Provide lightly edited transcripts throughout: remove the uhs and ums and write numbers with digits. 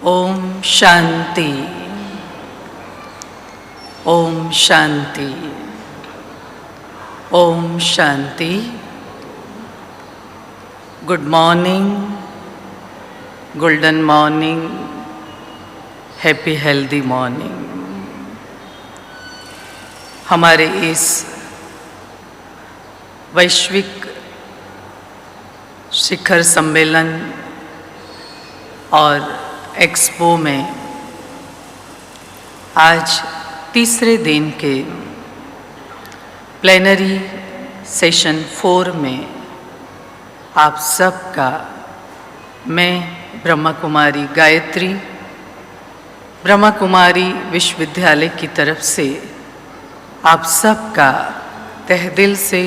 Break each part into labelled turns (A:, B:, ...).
A: ओम शांति। ओम शांति। ओम शांति। Good morning, golden morning, happy healthy morning. हमारे इस वैश्विक शिखर सम्मेलन और एक्सपो में आज तीसरे दिन के प्लेनरी सेशन 4 में आप सबका मैं ब्रह्मा कुमारी गायत्री, ब्रह्मा कुमारी विश्वविद्यालय की तरफ से आप सबका तहे दिल से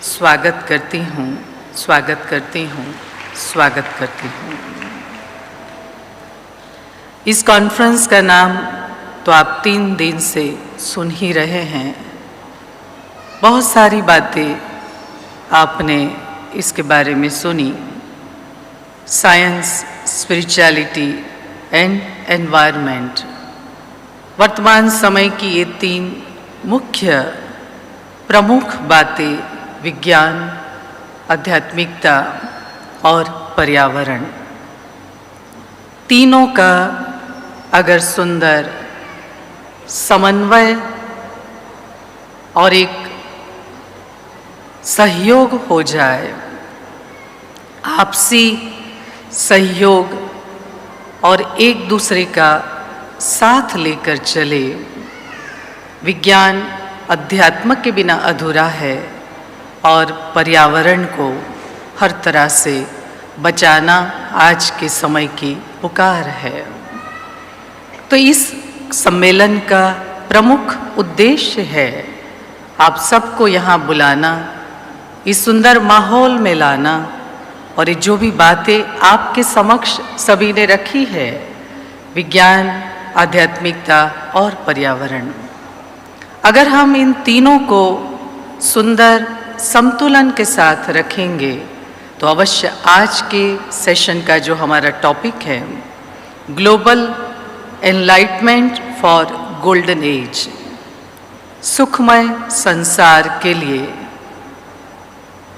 A: स्वागत करती हूँ, स्वागत करती हूँ, स्वागत करती हूँ। इस कॉन्फ्रेंस का नाम तो आप 3 दिन से सुन ही रहे हैं। बहुत सारी बातें आपने इसके बारे में सुनी। साइंस, स्पिरिचुअलिटी एंड एनवायरनमेंट, वर्तमान समय की ये 3 मुख्य प्रमुख बातें, विज्ञान, आध्यात्मिकता और पर्यावरण, तीनों का अगर सुंदर समन्वय और एक सहयोग हो जाए, आपसी सहयोग और एक दूसरे का साथ लेकर चले। विज्ञान अध्यात्म के बिना अधूरा है और पर्यावरण को हर तरह से बचाना आज के समय की पुकार है। तो इस सम्मेलन का प्रमुख उद्देश्य है आप सबको यहाँ बुलाना, इस सुंदर माहौल में लाना और ये जो भी बातें आपके समक्ष सभी ने रखी है, विज्ञान, आध्यात्मिकता और पर्यावरण, अगर हम इन तीनों को सुंदर संतुलन के साथ रखेंगे तो अवश्य आज के सेशन का जो हमारा टॉपिक है, global enlightenment for golden as, सुखमय संसार के लिए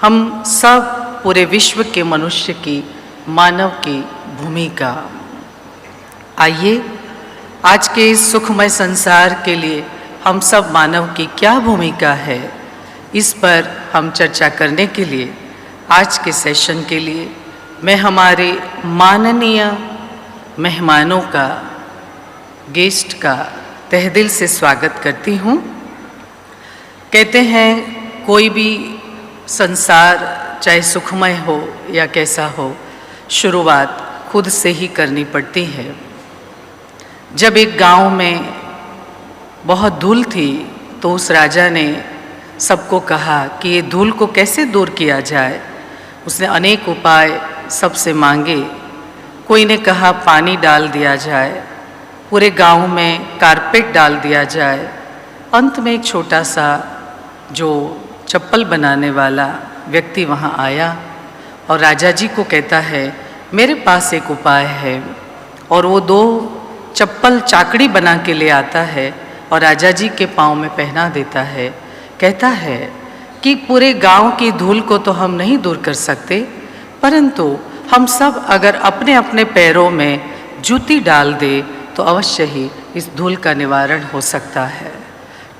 A: हम सब पूरे विश्व के मनुष्य की, मानव की भूमिका। आइए आज के इस सुखमय संसार के लिए हम सब मानव की क्या भूमिका है, इस पर हम चर्चा करने के लिए आज के सेशन के लिए मैं हमारे माननीय मेहमानों का, गेस्ट का तहे दिल से स्वागत करती हूँ। कहते हैं कोई भी संसार चाहे सुखमय हो या कैसा हो, शुरुआत खुद से ही करनी पड़ती है। जब एक गांव में बहुत धूल थी तो उस राजा ने सबको कहा कि ये धूल को कैसे दूर किया जाए। उसने अनेक उपाय सबसे मांगे। कोई ने कहा पानी डाल दिया जाए, पूरे गांव में कारपेट डाल दिया जाए। अंत में एक छोटा सा जो चप्पल बनाने वाला व्यक्ति वहाँ आया और राजा जी को कहता है मेरे पास एक उपाय है, और वो 2 चप्पल चाकड़ी बना के ले आता है और राजा जी के पाँव में पहना देता है। कहता है कि पूरे गांव की धूल को तो हम नहीं दूर कर सकते, परंतु हम सब अगर अपने अपने पैरों में जूती डाल दे तो अवश्य ही इस धूल का निवारण हो सकता है।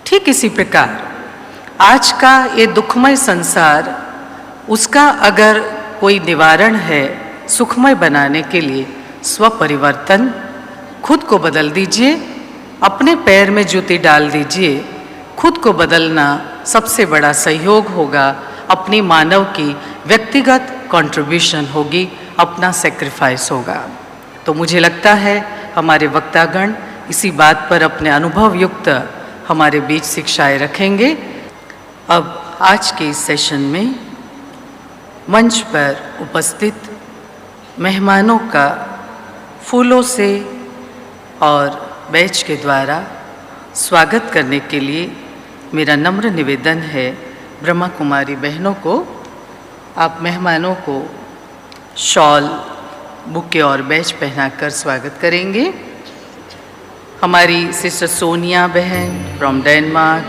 A: ठीक इसी प्रकार आज का ये दुखमय संसार, उसका अगर कोई निवारण है सुखमय बनाने के लिए, स्वपरिवर्तन, खुद को बदल दीजिए, अपने पैर में जूती डाल दीजिए। खुद को बदलना सबसे बड़ा सहयोग होगा, अपनी मानव की व्यक्तिगत कंट्रीब्यूशन होगी, अपना सेक्रीफाइस होगा। तो मुझे लगता है हमारे वक्तागण इसी बात पर अपने अनुभव युक्त हमारे बीच शिक्षाएं रखेंगे। अब आज के इस सेशन में मंच पर उपस्थित मेहमानों का फूलों से और बैच के द्वारा स्वागत करने के लिए मेरा नम्र निवेदन है। ब्रह्मा कुमारी बहनों को, आप मेहमानों को शॉल बुके और बैच पहनाकर स्वागत करेंगे। हमारी सिस्टर सोनिया बहन फ्रॉम डेनमार्क,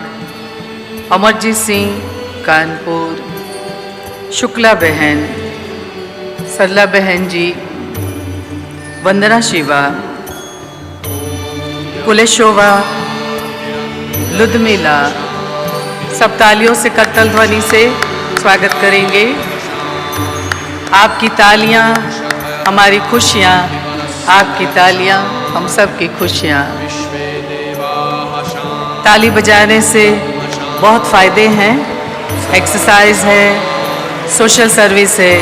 A: अमरजीत सिंह कानपुर, शुक्ला बहन, सरला बहन जी, वंदना शिवा, कुलेशोवा, लुदमिला, सब तालियों से करतल ध्वनि से स्वागत करेंगे। आपकी तालियां हमारी खुशियां, आपकी तालियां हम सब की खुशियां। ताली बजाने से बहुत फ़ायदे हैं, एक्सरसाइज है, सोशल सर्विस है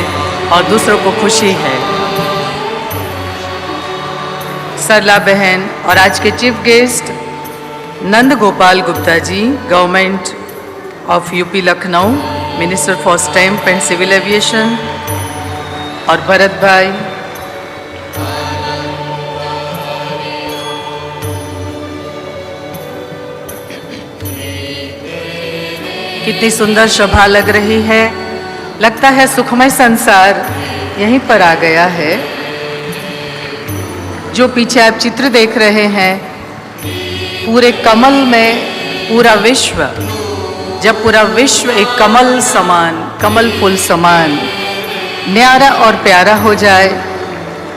A: और दूसरों को खुशी है। सरला बहन और आज के chief guest Nand Gopal Gupta ji, government of UP Lucknow, minister for stamp and civil aviation, और भरत भाई, कितनी सुंदर शोभा लग रही है। लगता है सुखमय संसार यहीं पर आ गया है। जो पीछे आप चित्र देख रहे हैं, पूरे कमल में पूरा विश्व, जब पूरा विश्व एक कमल समान, कमल फूल समान न्यारा और प्यारा हो जाए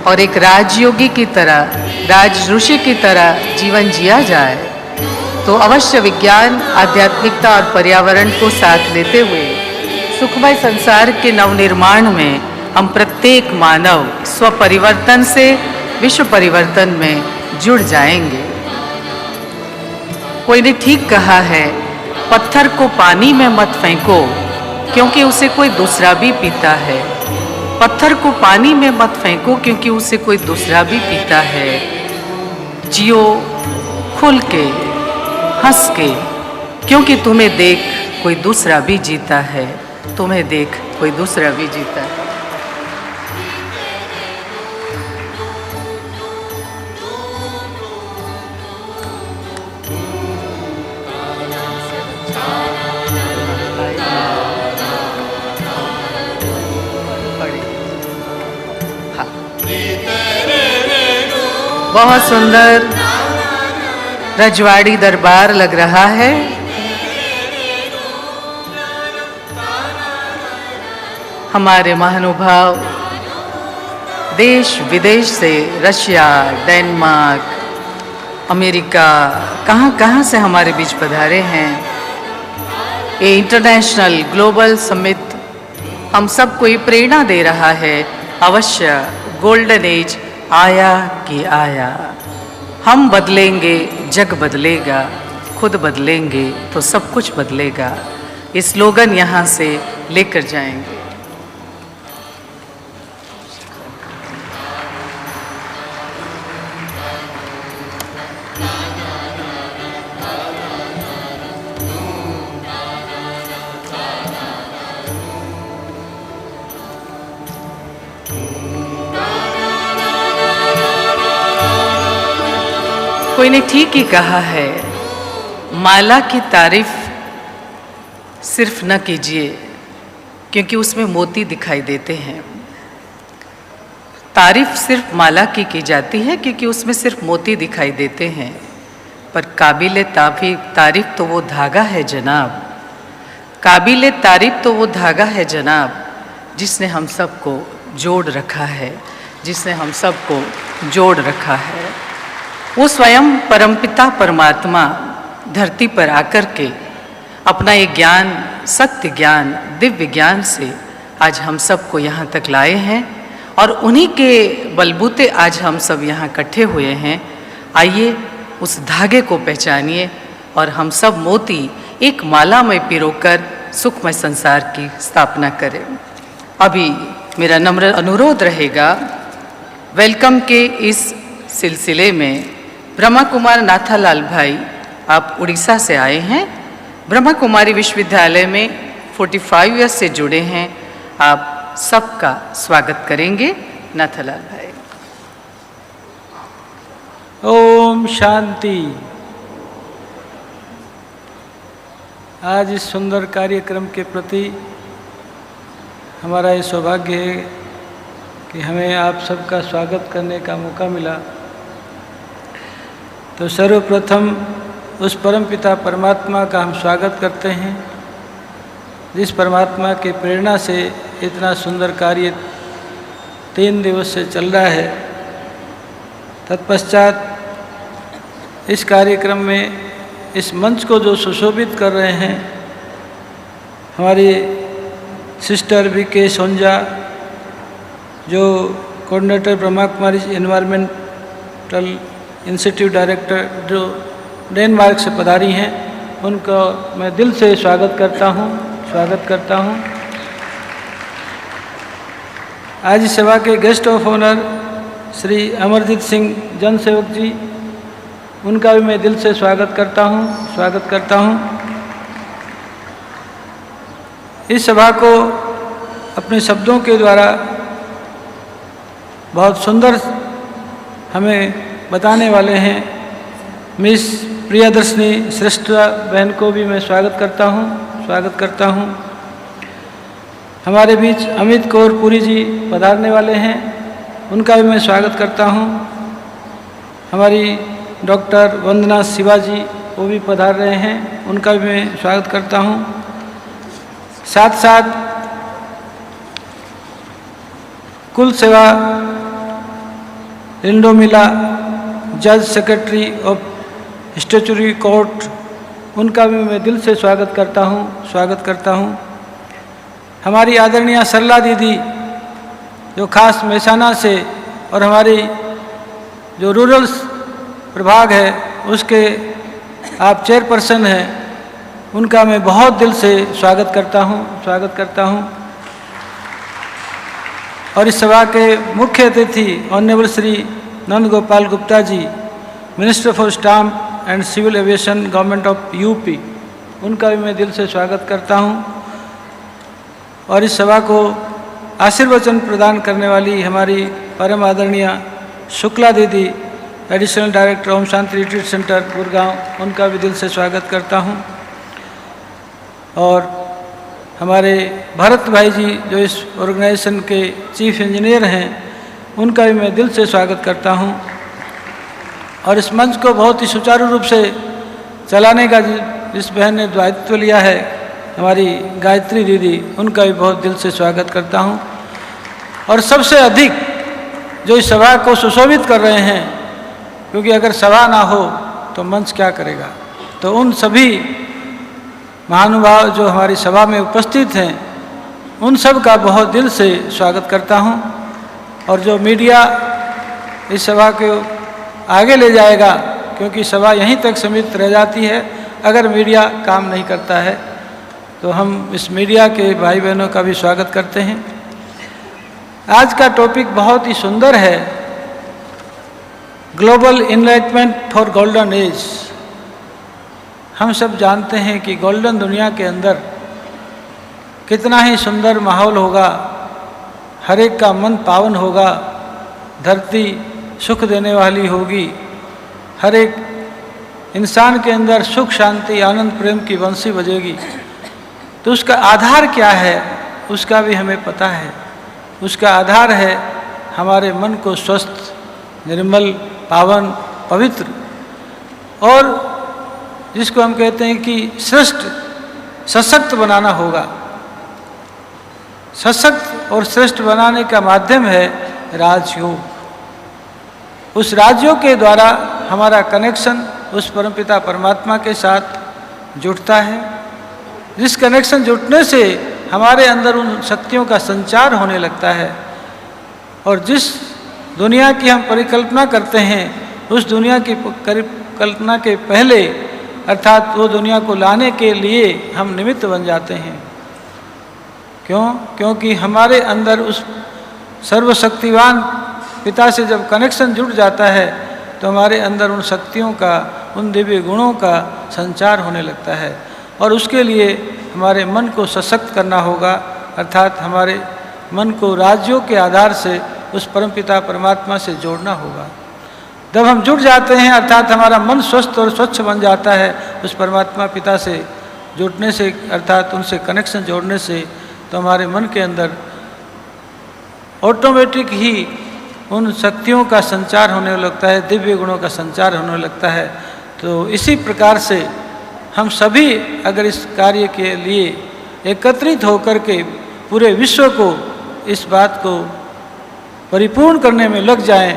A: और एक राजयोगी की तरह, राज ऋषि की तरह जीवन जिया जाए, तो अवश्य विज्ञान, आध्यात्मिकता और पर्यावरण को साथ लेते हुए सुखमय संसार के नवनिर्माण में हम प्रत्येक मानव स्वपरिवर्तन से विश्व परिवर्तन में जुड़ जाएंगे। कोई ने ठीक कहा है, पत्थर को पानी में मत फेंको क्योंकि उसे कोई दूसरा भी पीता है। पत्थर को पानी में मत फेंको क्योंकि उसे कोई दूसरा भी पीता है। जियो खुल के, हंस के, क्योंकि तुम्हें देख कोई दूसरा भी जीता है। तुम्हें देख कोई दूसरा भी जीता है। बहुत सुंदर रजवाड़ी दरबार लग रहा है। हमारे महानुभाव देश विदेश से, रशिया, डेनमार्क, अमेरिका, कहाँ से हमारे बीच पधारे हैं। ये इंटरनेशनल ग्लोबल समिट हम सबको ये प्रेरणा दे रहा है, अवश्य गोल्डन एज आया कि आया। हम बदलेंगे, जग बदलेगा, खुद बदलेंगे तो सब कुछ बदलेगा। ये स्लोगन यहाँ से लेकर जाएंगे। कोई ने ठीक ही कहा है, माला की तारीफ सिर्फ न कीजिए क्योंकि उसमें मोती दिखाई देते हैं। तारीफ सिर्फ माला की जाती है क्योंकि उसमें सिर्फ मोती दिखाई देते हैं। पर काबिल तारीफ तो वो धागा है जनाब, काबिल तारीफ तो वो धागा है जनाब, जिसने हम सबको जोड़ रखा है, जिसने हम सबको जोड़ रखा है। वो स्वयं परमपिता परमात्मा धरती पर आकर के अपना ये ज्ञान, सत्य ज्ञान, दिव्य ज्ञान से आज हम सबको यहाँ तक लाए हैं और उन्हीं के बलबूते आज हम सब यहाँ इकट्ठे हुए हैं। आइए उस धागे को पहचानिए और हम सब मोती एक माला में पिरोकर सुखमय संसार की स्थापना करें। अभी मेरा नम्र अनुरोध रहेगा, वेलकम के इस सिलसिले में ब्रह्मा कुमार नाथालाल भाई, आप उड़ीसा से आए हैं, ब्रह्मा कुमारी विश्वविद्यालय में 45 ईयर्स से जुड़े हैं। आप सबका स्वागत करेंगे। नाथालाल भाई।
B: ओम शांति। आज इस सुंदर कार्यक्रम के प्रति हमारा ये सौभाग्य है कि हमें आप सबका स्वागत करने का मौका मिला। तो सर्वप्रथम उस परमपिता परमात्मा का हम स्वागत करते हैं, जिस परमात्मा के प्रेरणा से इतना सुंदर कार्य 3 दिवस से चल रहा है। तत्पश्चात इस कार्यक्रम में इस मंच को जो सुशोभित कर रहे हैं हमारी सिस्टर वी.के. सोंजा, जो coordinator Brahma Kumari environmental institute director, जो डेनमार्क से पधारी हैं, उनको मैं दिल से स्वागत करता हूँ। आज इस सभा के guest of honour Shri Amarjeet Singh जन सेवक जी, उनका भी मैं दिल से स्वागत करता हूँ। इस सभा को अपने शब्दों के द्वारा बहुत सुंदर हमें बताने वाले हैं मिस प्रियदर्शनी श्रेष्ठ बहन को भी मैं स्वागत करता हूँ। हमारे बीच अमित कौर पुरी जी पधारने वाले हैं, उनका भी मैं स्वागत करता हूँ। हमारी डॉक्टर वंदना शिवाजी वो भी पधार रहे हैं, उनका भी मैं स्वागत करता हूँ। साथ साथ कुल सेवा लिंडोमिला जज सेक्रेटरी ऑफ स्टैट्यूटरी कोर्ट, उनका भी मैं दिल से स्वागत करता हूँ। हमारी आदरणीय सरला दीदी, जो खास मेहसाना से और हमारी जो रूरल प्रभाग है उसके आप चेयरपर्सन हैं, उनका मैं बहुत दिल से स्वागत करता हूँ। और इस सभा के मुख्य अतिथि honourable Shri Nand Gopal Gupta ji, minister for stamp and civil aviation, government of UP, उनका भी मैं दिल से स्वागत करता हूँ। और इस सभा को आशीर्वचन प्रदान करने वाली हमारी परम आदरणीय शुक्ला दीदी, additional director Om Shanti retreat centre Gurgaon, उनका भी दिल से स्वागत करता हूँ। और हमारे भरत भाई जी, जो इस ऑर्गेनाइजेशन के चीफ इंजीनियर हैं, उनका भी मैं दिल से स्वागत करता हूँ। और इस मंच को बहुत ही सुचारू रूप से चलाने का जिस बहन ने दायित्व लिया है, हमारी गायत्री दीदी, उनका भी बहुत दिल से स्वागत करता हूँ। और सबसे अधिक जो इस सभा को सुशोभित कर रहे हैं, क्योंकि अगर सभा ना हो तो मंच क्या करेगा, तो उन सभी महानुभाव जो हमारी सभा में उपस्थित हैं, उन सब का बहुत दिल से स्वागत करता हूं। और जो मीडिया इस सभा को आगे ले जाएगा, क्योंकि सभा यहीं तक सीमित रह जाती है अगर मीडिया काम नहीं करता है, तो हम इस मीडिया के भाई बहनों का भी स्वागत करते हैं। आज का टॉपिक बहुत ही सुंदर है, global enlightenment for golden as. हम सब जानते हैं कि गोल्डन दुनिया के अंदर कितना ही सुंदर माहौल होगा, हर एक का मन पावन होगा, धरती सुख देने वाली होगी, हर एक इंसान के अंदर सुख शांति आनंद प्रेम की बंसी बजेगी। तो उसका आधार क्या है, उसका भी हमें पता है। उसका आधार है हमारे मन को स्वस्थ, निर्मल, पावन, पवित्र, और जिसको हम कहते हैं कि श्रेष्ठ, सशक्त बनाना होगा। सशक्त और श्रेष्ठ बनाने का माध्यम है राजयोग। उस राजयोग के द्वारा हमारा कनेक्शन उस परमपिता परमात्मा के साथ जुड़ता है, जिस कनेक्शन जुटने से हमारे अंदर उन शक्तियों का संचार होने लगता है। और जिस दुनिया की हम परिकल्पना करते हैं, उस दुनिया की कल्पना के पहले, अर्थात वो दुनिया को लाने के लिए हम निमित्त बन जाते हैं। क्यों? क्योंकि हमारे अंदर उस सर्वशक्तिवान पिता से जब कनेक्शन जुड़ जाता है, तो हमारे अंदर उन शक्तियों का, उन दिव्य गुणों का संचार होने लगता है। और उसके लिए हमारे मन को सशक्त करना होगा, अर्थात हमारे मन को राज्यों के आधार से उस परमपिता परमात्मा से जोड़ना होगा। जब हम जुड़ जाते हैं, अर्थात हमारा मन स्वस्थ और स्वच्छ बन जाता है उस परमात्मा पिता से जुड़ने से, अर्थात उनसे कनेक्शन जोड़ने से, तो हमारे मन के अंदर ऑटोमेटिक ही उन शक्तियों का संचार होने लगता है, दिव्य गुणों का संचार होने लगता है। तो इसी प्रकार से हम सभी अगर इस कार्य के लिए एकत्रित होकर के पूरे विश्व को इस बात को परिपूर्ण करने में लग जाएं,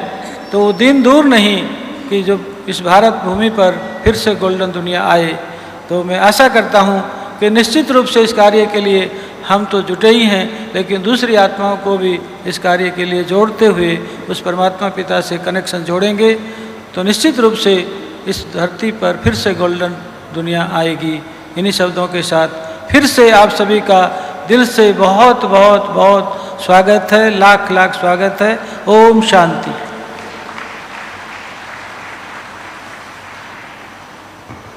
B: तो वो दिन दूर नहीं कि जो इस भारत भूमि पर फिर से गोल्डन दुनिया आए। तो मैं आशा करता हूँ कि निश्चित रूप से इस कार्य के लिए हम तो जुटे ही हैं, लेकिन दूसरी आत्माओं को भी इस कार्य के लिए जोड़ते हुए उस परमात्मा पिता से कनेक्शन जोड़ेंगे, तो निश्चित रूप से इस धरती पर फिर से गोल्डन दुनिया आएगी। इन्हीं शब्दों के साथ फिर से आप सभी का दिल से बहुत बहुत बहुत स्वागत है, लाख लाख स्वागत है। ओम शांति।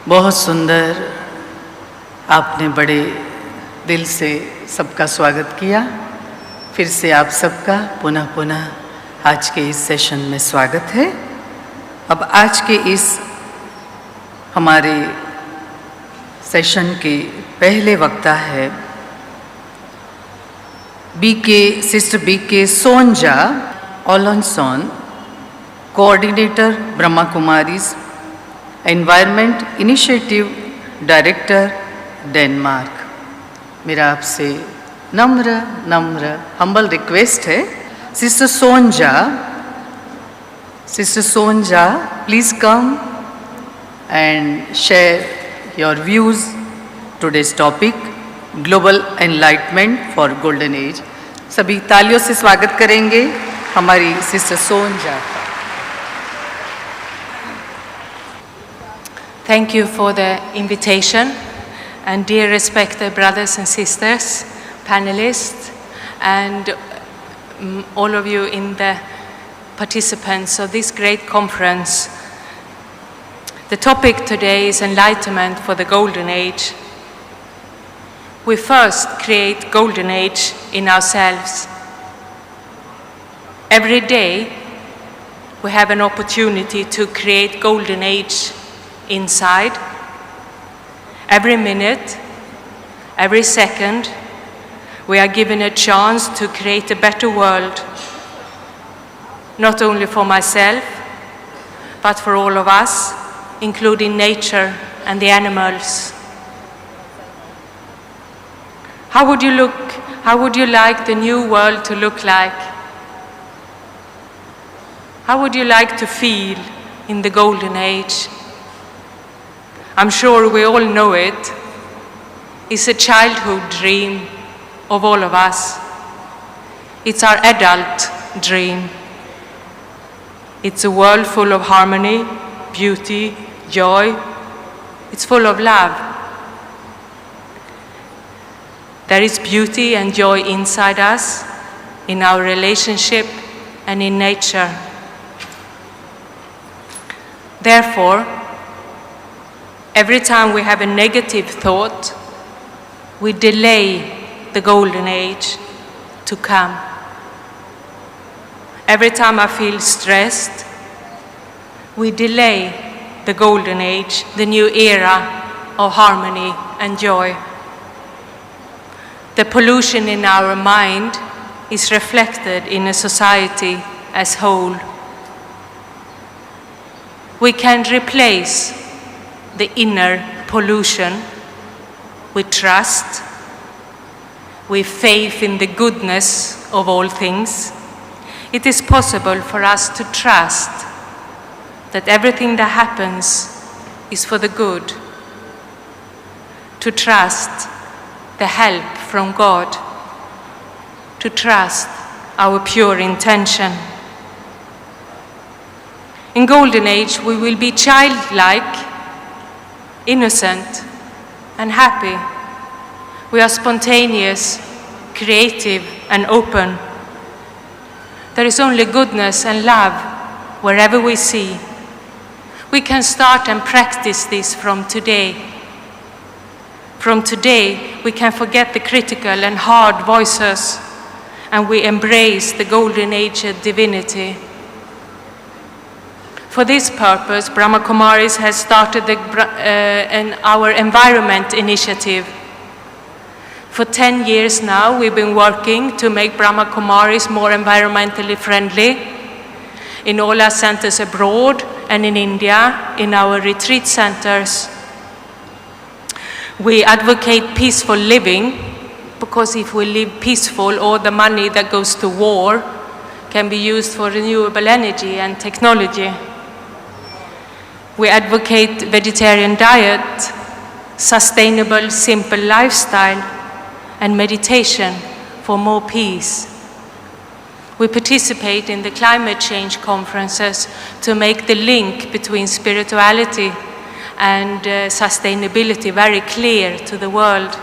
A: बहुत सुंदर, आपने बड़े दिल से सबका स्वागत किया। फिर से आप सबका पुनः पुनः आज के इस सेशन में स्वागत है। अब आज के इस हमारे सेशन के पहले वक्ता है sister BK Sonja Olsson, coordinator Brahma Kumaris, environment initiative director, Denmark. मेरा आपसे नम्र हम्बल रिक्वेस्ट है, sister Sonja please come and share your views today's topic global enlightenment for golden age. सभी तालियों से स्वागत करेंगे हमारी sister Sonja.
C: Thank you for the invitation, and dear respected brothers and sisters, panelists, and all of you in the participants of this great conference. The topic today is enlightenment for the golden age. We first create golden age in ourselves. Every day we have an opportunity to create golden age inside. Every minute, every second, we are given a chance to create a better world, not only for myself, but for all of us, including nature and the animals. How would you like the new world to look like? How would you like to feel in the golden age? I'm sure we all know it. It's a childhood dream of all of us. It's our adult dream. It's a world full of harmony, beauty, joy. It's full of love. There is beauty and joy inside us, in our relationship and in nature. Therefore, every time we have a negative thought, we delay the golden age to come. Every time I feel stressed, we delay the golden age, the new era of harmony and joy. The pollution in our mind is reflected in a society as whole. We can replace the inner pollution with trust, with faith in the goodness of all things. It is possible for us to trust that everything that happens is for the good, to trust the help from God, to trust our pure intention. In Golden Age, we will be childlike, innocent, and happy. We are spontaneous, creative, and open. There is only goodness and love wherever we see. We can start and practice this from today. From today, we can forget the critical and hard voices, and we embrace the Golden Age divinity. For this purpose, Brahma Kumaris has started our environment initiative. For 10 years now, we've been working to make Brahma Kumaris more environmentally friendly in all our centers abroad and in India, in our retreat centers. We advocate peaceful living, because if we live peaceful, all the money that goes to war can be used for renewable energy and technology. We advocate vegetarian diet, sustainable, simple lifestyle, and meditation for more peace. We participate in the climate change conferences to make the link between spirituality and sustainability very clear to the world.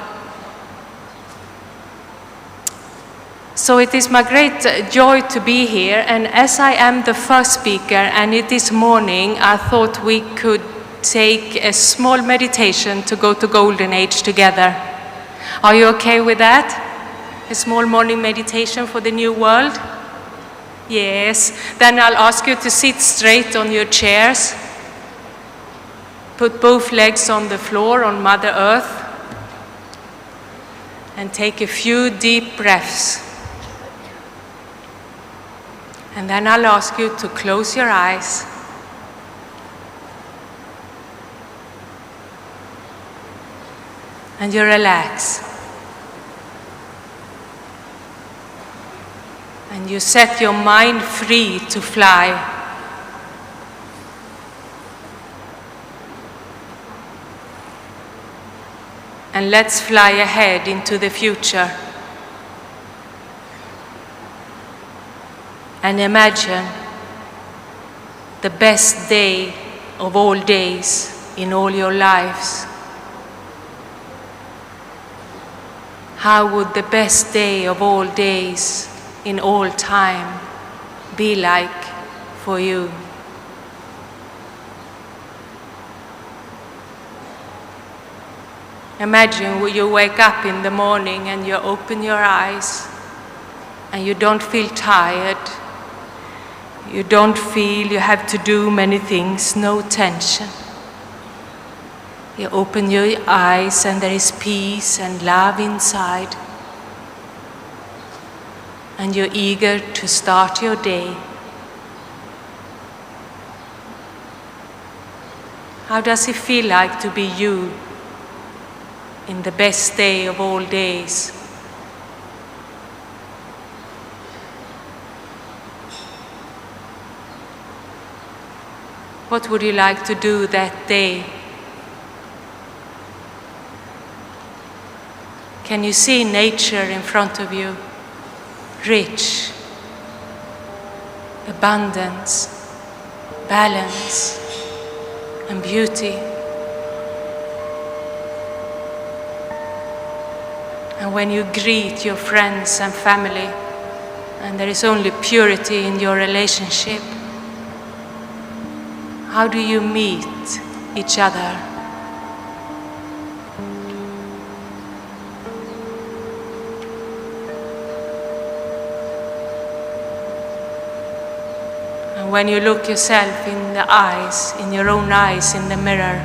C: So it is my great joy to be here, and as I am the first speaker and it is morning, I thought we could take a small meditation to go to Golden Age together. Are you okay with that? A small morning meditation for the new world? Yes. Then I'll ask you to sit straight on your chairs. Put both legs on the floor on Mother Earth. And take a few deep breaths. And then I'll ask you to close your eyes. And you relax. And you set your mind free to fly. And let's fly ahead into the future. And imagine the best day of all days in all your lives. How would the best day of all days in all time be like for you? Imagine when you wake up in the morning and you open your eyes and you don't feel tired. You don't feel you have to do many things, no tension. You open your eyes and there is peace and love inside. And you're eager to start your day. How does it feel like to be you in the best day of all days? What would you like to do that day? Can you see nature in front of you? Rich, abundance, balance, and beauty. And when you greet your friends and family, and there is only purity in your relationship, how do you meet each other? And when you look yourself in the eyes, in your own eyes in the mirror,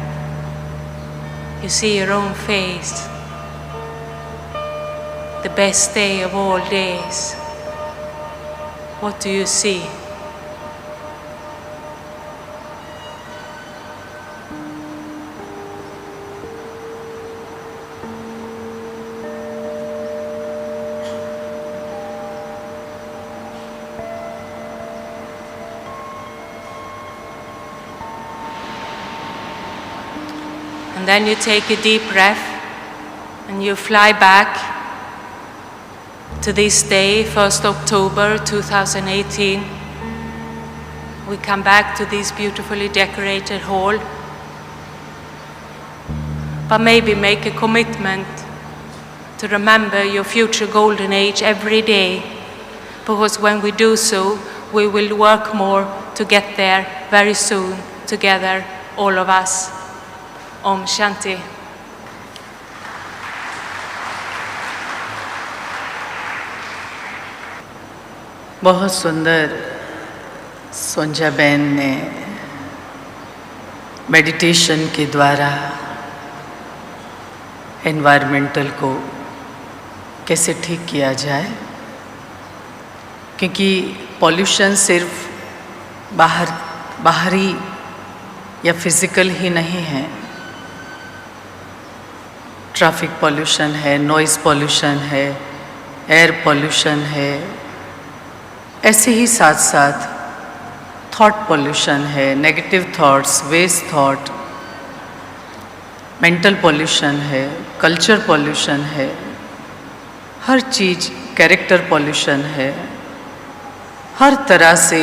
C: you see your own face, the best day of all days. What do you see? And then you take a deep breath and you fly back to this day, 1st October 2018. We come back to this beautifully decorated hall, but maybe make a commitment to remember your future golden age every day, because when we do so, we will work more to get there very soon together, all of us. Om Shanti.
A: बहुत सुंदर सोंजा बहन ने meditation के द्वारा environmental को कैसे ठीक किया जाए, क्योंकि पॉल्यूशन सिर्फ बाहरी या फिज़िकल ही नहीं है। ट्रैफिक पॉल्यूशन है, नॉइज़ पॉल्यूशन है, एयर पॉल्यूशन है, ऐसे ही साथ साथ थॉट पॉल्यूशन है, negative thoughts, waste thought, mental pollution है, कल्चर पॉल्यूशन है, हर चीज़, कैरेक्टर पॉल्यूशन है। हर तरह से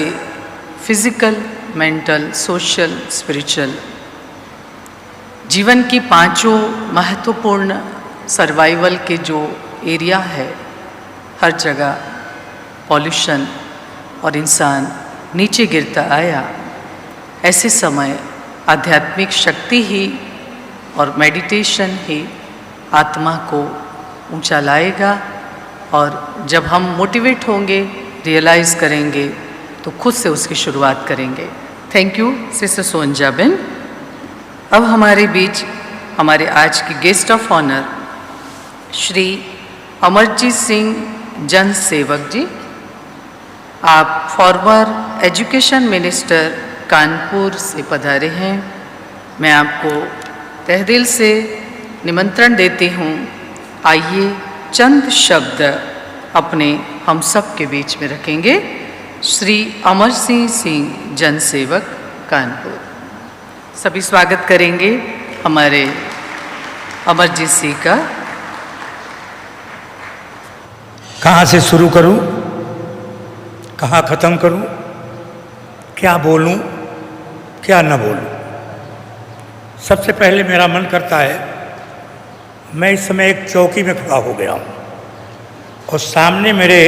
A: फिज़िकल, मेंटल, सोशल, स्पिरिचुअल, जीवन की पांचों महत्वपूर्ण सर्वाइवल के जो एरिया है, हर जगह पॉल्यूशन और इंसान नीचे गिरता आया। ऐसे समय आध्यात्मिक शक्ति ही और मेडिटेशन ही आत्मा को ऊंचा लाएगा, और जब हम मोटिवेट होंगे, रियलाइज़ करेंगे, तो खुद से उसकी शुरुआत करेंगे। थैंक यू सिस्टर सोनजाबेन। अब हमारे बीच हमारे आज के guest of honour Shri Amarjeet Singh जन सेवक जी, आप फॉर्मर एजुकेशन मिनिस्टर कानपुर से पधारे हैं। मैं आपको तहे दिल से निमंत्रण देती हूँ, आइए चंद शब्द अपने हम सब के बीच में रखेंगे। श्री अमरजीत सिंह जन सेवक कानपुर, सभी स्वागत करेंगे हमारे अमरजीत सिंह का।
D: कहाँ से शुरू करूं, कहाँ ख़त्म करूं, क्या बोलूं, क्या न बोलूं। सबसे पहले मेरा मन करता है, मैं इस समय एक चौकी में खड़ा हो गया हूं और सामने मेरे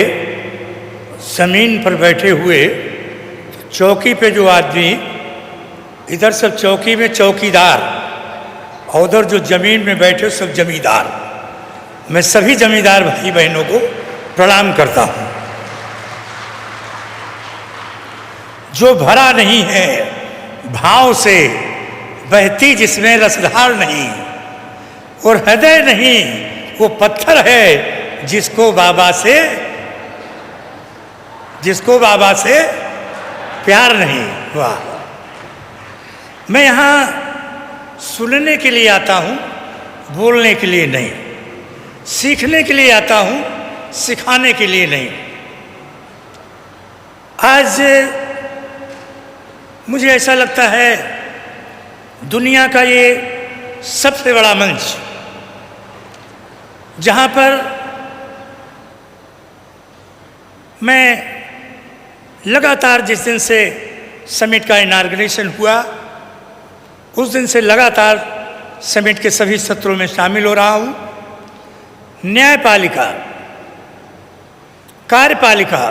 D: ज़मीन पर बैठे हुए चौकी पे जो आदमी, इधर सब चौकी में चौकीदार और उधर जो ज़मीन में बैठे सब जमींदार। मैं सभी जमींदार भाई बहनों को प्रणाम करता हूं। जो भरा नहीं है भाव से, बहती जिसमें रसधार नहीं, और हृदय नहीं वो पत्थर है जिसको बाबा से प्यार नहीं। वाह! मैं यहाँ सुनने के लिए आता हूँ, बोलने के लिए नहीं। सीखने के लिए आता हूँ, सिखाने के लिए नहीं। आज मुझे ऐसा लगता है दुनिया का ये सबसे बड़ा मंच, जहाँ पर मैं लगातार जिस दिन से समिट का इनाग्रेशन हुआ, उस दिन से लगातार समिट के सभी सत्रों में शामिल हो रहा हूँ। न्यायपालिका, कार्यपालिका,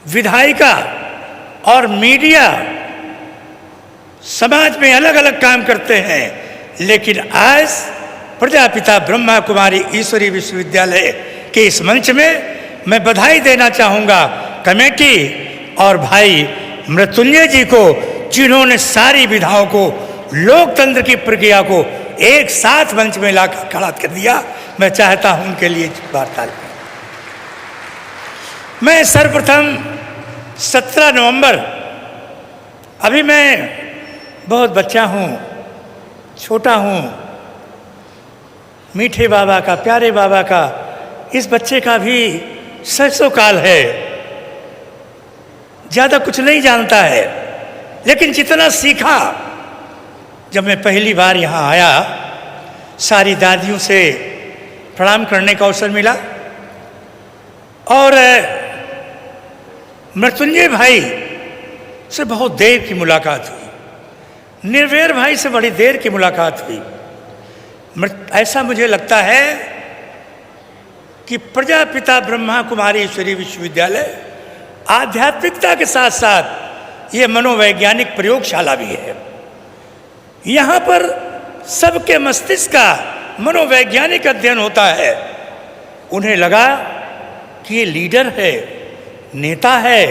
D: विधायिका और मीडिया समाज में अलग अलग काम करते हैं, लेकिन आज प्रजापिता ब्रह्मा कुमारी ईश्वरी विश्वविद्यालय के इस मंच में मैं बधाई देना चाहूँगा कमेटी और भाई मृत्युंजय जी को, जिन्होंने सारी विधाओं को, लोकतंत्र की प्रक्रिया को एक साथ मंच में लाकर खड़ा कर दिया। मैं चाहता हूं उनके लिए वार्तालाप। मैं सर्वप्रथम 17 नवंबर, अभी मैं बहुत बच्चा हूं, छोटा हूं, मीठे बाबा का, प्यारे बाबा का, इस बच्चे का भी 600 काल है, ज़्यादा कुछ नहीं जानता है, लेकिन जितना सीखा, जब मैं पहली बार यहाँ आया, सारी दादियों से प्रणाम करने का अवसर मिला और मृत्युंजय भाई से बहुत देर की मुलाकात हुई, निर्वैर भाई से बड़ी देर की मुलाकात हुई। ऐसा मुझे लगता है कि प्रजापिता ब्रह्मा कुमारी ईश्वरी विश्वविद्यालय आध्यात्मिकता के साथ साथ ये मनोवैज्ञानिक प्रयोगशाला भी है। यहाँ पर सबके मस्तिष्क का मनोवैज्ञानिक अध्ययन होता है। उन्हें लगा कि ये लीडर है, नेता है,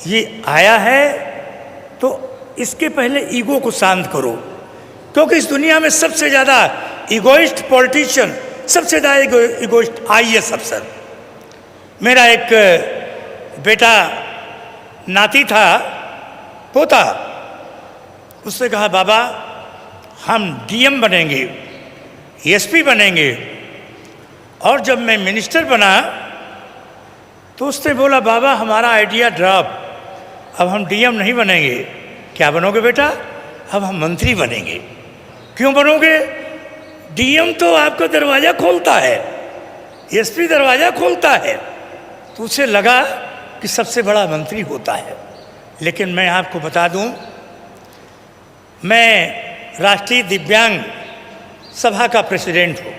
D: ये आया है तो इसके पहले ईगो को शांत करो, क्योंकि इस दुनिया में सबसे ज़्यादा इगोइस्ट पॉलिटिशियन सबसे ज़्यादा इगोइस्ट IAS अफसर। मेरा एक बेटा नाती था, पोता, उसने कहा बाबा हम DM बनेंगे, SP बनेंगे। और जब मैं मिनिस्टर बना तो उसने बोला बाबा हमारा आइडिया ड्रॉप, अब हम DM नहीं बनेंगे। क्या बनोगे बेटा? अब हम मंत्री बनेंगे। क्यों बनोगे? DM तो आपको दरवाज़ा खोलता है, SP दरवाज़ा खोलता है। तो उसे लगा कि सबसे बड़ा मंत्री होता है। लेकिन मैं आपको बता दूं, मैं राष्ट्रीय दिव्यांग सभा का प्रेसिडेंट हूँ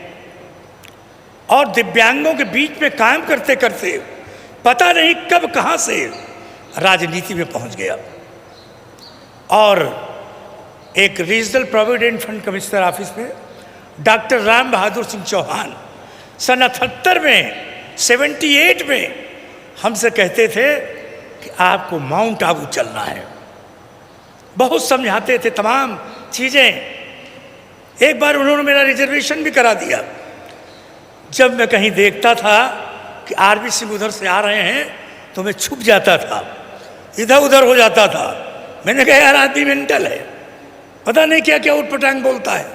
D: और दिव्यांगों के बीच में काम करते करते पता नहीं कब कहाँ से राजनीति में पहुँच गया और एक regional provident fund commissioner office में डॉक्टर राम बहादुर सिंह चौहान सन 78 में 78 में हमसे कहते थे कि आपको माउंट आबू चलना है। बहुत समझाते थे तमाम चीज़ें। एक बार उन्होंने मेरा रिजर्वेशन भी करा दिया। जब मैं कहीं देखता था कि RB सिंह उधर से आ रहे हैं तो मैं छुप जाता था, इधर उधर हो जाता था। मैंने कहा यार आदमी मेंटल है, पता नहीं क्या क्या उटपटांग बोलता है।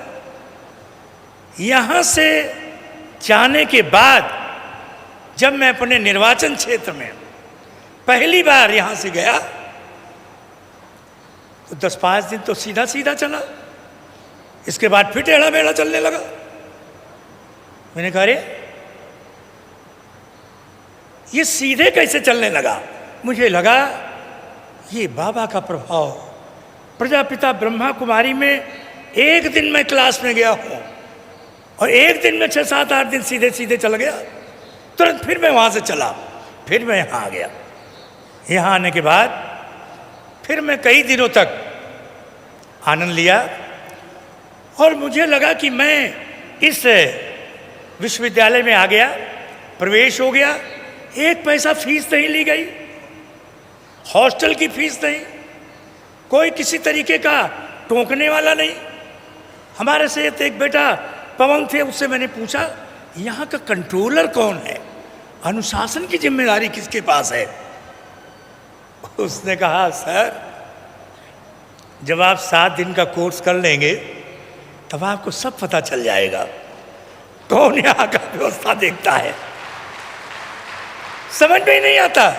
D: यहाँ से जाने के बाद जब मैं अपने निर्वाचन क्षेत्र में पहली बार यहाँ से गया तो 10-5 दिन तो सीधा सीधा चला, इसके बाद फिर टेढ़ा मेढ़ा चलने लगा। मैंने कहा अरे ये सीधे कैसे चलने लगा? मुझे लगा ये बाबा का प्रभाव। प्रजापिता ब्रह्मा कुमारी में एक दिन मैं क्लास में गया हूँ और एक दिन में 6-7-8 दिन सीधे सीधे चल गया। तुरंत फिर मैं वहाँ से चला, फिर मैं यहाँ आ गया। यहाँ आने के बाद फिर मैं कई दिनों तक आनंद लिया और मुझे लगा कि मैं इस विश्वविद्यालय में आ गया, प्रवेश हो गया। एक पैसा फीस नहीं ली गई, हॉस्टल की फीस नहीं, कोई किसी तरीके का टोकने वाला नहीं। हमारे से एक बेटा पवन थे, उससे मैंने पूछा यहाँ का कंट्रोलर कौन है, अनुशासन की जिम्मेदारी किसके पास है? उसने कहा सर जब आप 7 दिन का कोर्स कर लेंगे तब आपको सब पता चल जाएगा कौन यहाँ का व्यवस्था देखता है। समझ में ही नहीं आता।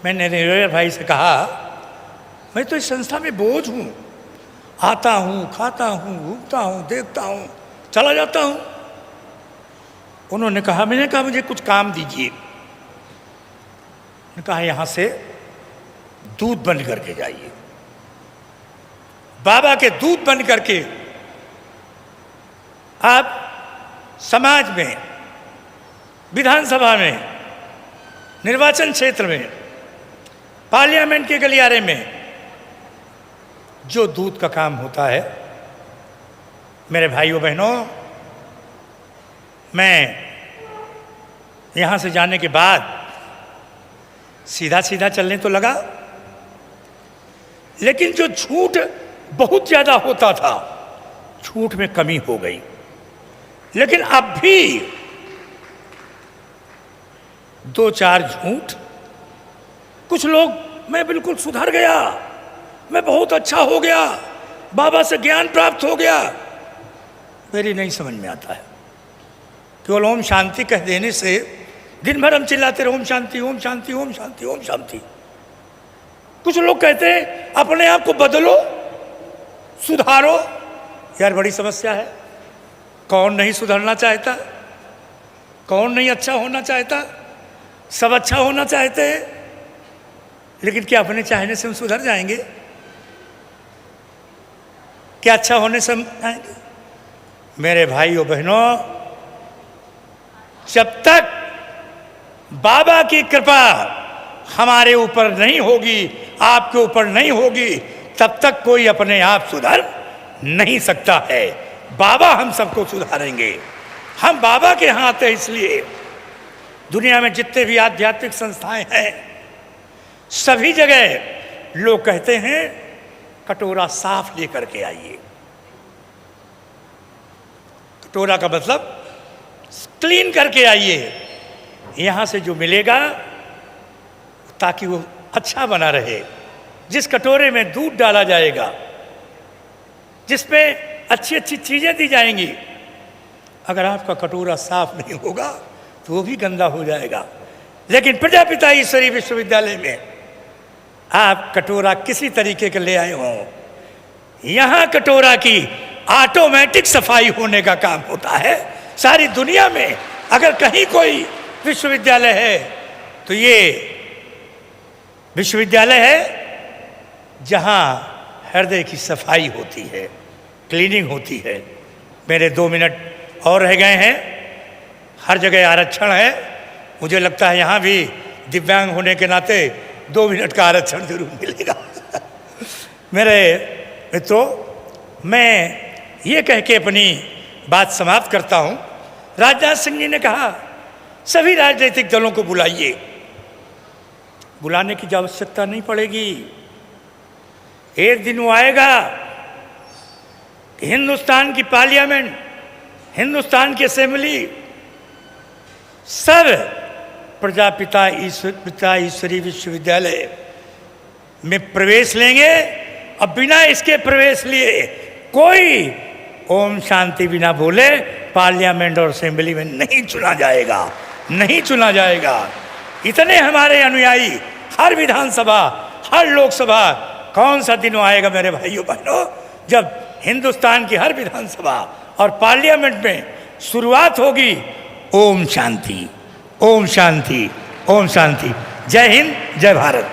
D: मैंने निर्भय भाई से कहा मैं तो इस संस्था में बोझ हूँ, आता हूँ, खाता हूँ, घूमता हूँ, देखता हूँ, चला जाता हूँ। उन्होंने कहा, मैंने कहा मुझे कुछ काम दीजिए। मैंने कहा यहाँ से दूध बन करके जाइए, बाबा के दूध बन करके आप समाज में, विधानसभा में, निर्वाचन क्षेत्र में, पार्लियामेंट के गलियारे में जो दूध का काम होता है, मेरे भाइयों बहनों, मैं यहाँ से जाने के बाद सीधा सीधा चलने तो लगा, लेकिन जो झूठ बहुत ज़्यादा होता था, झूठ में कमी हो गई। लेकिन अब भी 2-4 झूठ, कुछ लोग मैं बिल्कुल सुधर गया, मैं बहुत अच्छा हो गया, बाबा से ज्ञान प्राप्त हो गया, मेरी नहीं समझ में आता है। केवल ओम शांति कह देने से दिन भर हम चिल्लाते रहे ओम शांति, ओम शांति, ओम शांति, ओम शांति। कुछ लोग कहते हैं अपने आप को बदलो, सुधारो। यार बड़ी समस्या है। कौन नहीं सुधरना चाहता? कौन नहीं अच्छा होना चाहता? सब अच्छा होना चाहते हैं, लेकिन क्या अपने चाहने से हम सुधर जाएंगे? क्या अच्छा होने से हम आएंगे? मेरे भाइयों बहनों, जब तक बाबा की कृपा हमारे ऊपर नहीं होगी, आपके ऊपर नहीं होगी, तब तक कोई अपने आप सुधर नहीं सकता है। बाबा हम सबको सुधारेंगे। हम बाबा के यहाँ आते हैं, इसलिए दुनिया में जितने भी आध्यात्मिक संस्थाएं हैं, सभी जगह लोग कहते हैं कटोरा साफ लेकर के आइए। कटोरा का मतलब क्लीन करके आइए यहाँ से जो मिलेगा, ताकि वो अच्छा बना रहे। जिस कटोरे में दूध डाला जाएगा, जिसमें अच्छी अच्छी चीज़ें दी जाएंगी, अगर आपका कटोरा साफ नहीं होगा तो वो भी गंदा हो जाएगा। लेकिन प्रजापिता ईश्वरी विश्वविद्यालय में आप कटोरा किसी तरीके के ले आए हों, यहाँ कटोरा की ऑटोमेटिक सफाई होने का काम होता है। सारी दुनिया में अगर कहीं कोई विश्वविद्यालय है तो ये विश्वविद्यालय है जहाँ हृदय की सफाई होती है, क्लीनिंग होती है। मेरे 2 मिनट और रह गए हैं। हर जगह आरक्षण है, मुझे लगता है यहाँ भी दिव्यांग होने के नाते 2 मिनट का आरक्षण जरूर मिलेगा। मेरे मित्रों, मैं ये कह के अपनी बात समाप्त करता हूँ। राजनाथ सिंह जी ने कहा सभी राजनीतिक दलों को बुलाइए। बुलाने की आवश्यकता नहीं पड़ेगी। एक दिन वो आएगा कि हिंदुस्तान की पार्लियामेंट, हिंदुस्तान की असेंबली सब प्रजापिता ईश्वरी विश्वविद्यालय में प्रवेश लेंगे और बिना इसके प्रवेश लिए कोई ओम शांति बिना बोले पार्लियामेंट और असेंबली में नहीं चुना जाएगा, नहीं चुना जाएगा। इतने हमारे अनुयायी हर विधानसभा, हर लोकसभा, कौन सा दिन आएगा मेरे भाइयों बहनों जब हिंदुस्तान की हर विधानसभा और पार्लियामेंट में शुरुआत होगी ओम शांति, ओम शांति, ओम शांति। जय हिंद, जय भारत।